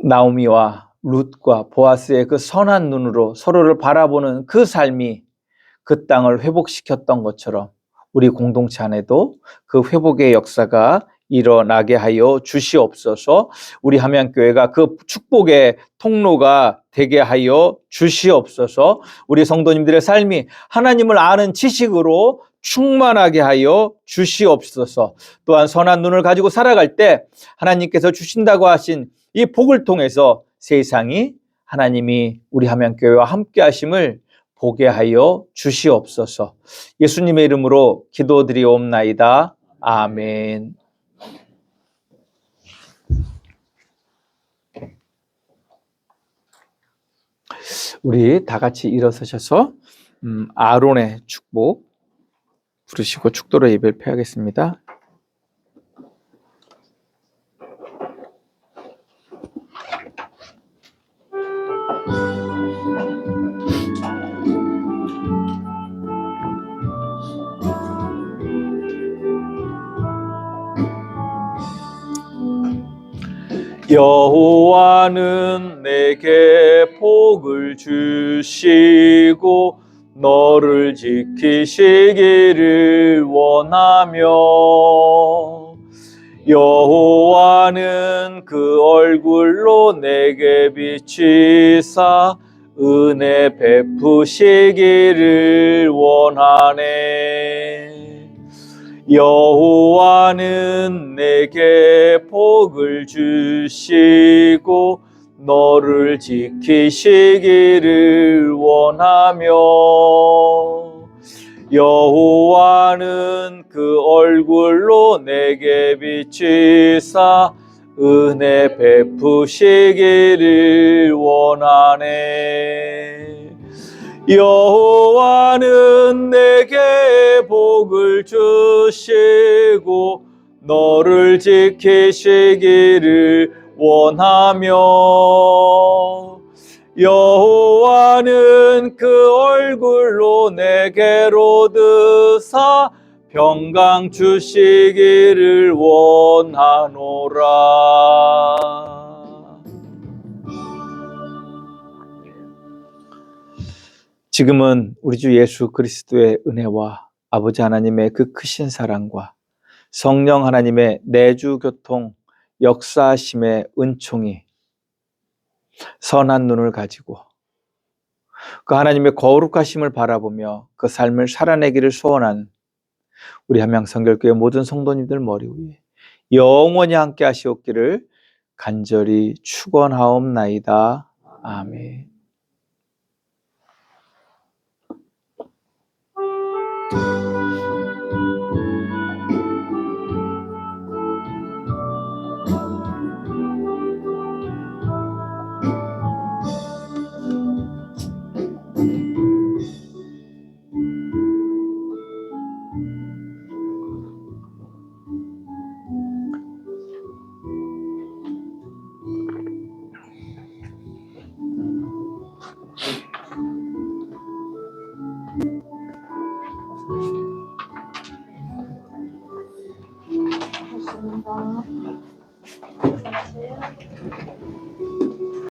나오미와 룻과 보아스의 그 선한 눈으로 서로를 바라보는 그 삶이 그 땅을 회복시켰던 것처럼 우리 공동체 안에도 그 회복의 역사가 일어나게 하여 주시옵소서. 우리 함양교회가 그 축복의 통로가 되게 하여 주시옵소서. 우리 성도님들의 삶이 하나님을 아는 지식으로 충만하게 하여 주시옵소서. 또한 선한 눈을 가지고 살아갈 때 하나님께서 주신다고 하신 이 복을 통해서 세상이 하나님이 우리 함양교회와 함께 하심을 보게 하여 주시옵소서. 예수님의 이름으로 기도드리옵나이다. 아멘. 우리 다 같이 일어서셔서 아론의 축복 부르시고 축도로 예배를 폐하겠습니다. 여호와는 내게 복을 주시고 너를 지키시기를 원하며 여호와는 그 얼굴로 내게 비치사 은혜 베푸시기를 원하네. 여호와는 내게 복을 주시고 너를 지키시기를 원하며 여호와는 그 얼굴로 내게 비치사 은혜 베푸시기를 원하네. 여호와는 내게 복을 주시고 너를 지키시기를 원하며 여호와는 그 얼굴로 내게로 드사 평강 주시기를 원하노라. 지금은 우리 주 예수 그리스도의 은혜와 아버지 하나님의 그 크신 사랑과 성령 하나님의 내주 교통 역사하심의 은총이 선한 눈을 가지고 그 하나님의 거룩하심을 바라보며 그 삶을 살아내기를 소원한 우리 한명성결교회 모든 성도님들 머리 위에 영원히 함께 하시옵기를 간절히 축원하옵나이다. 아멘. 고맙습니다.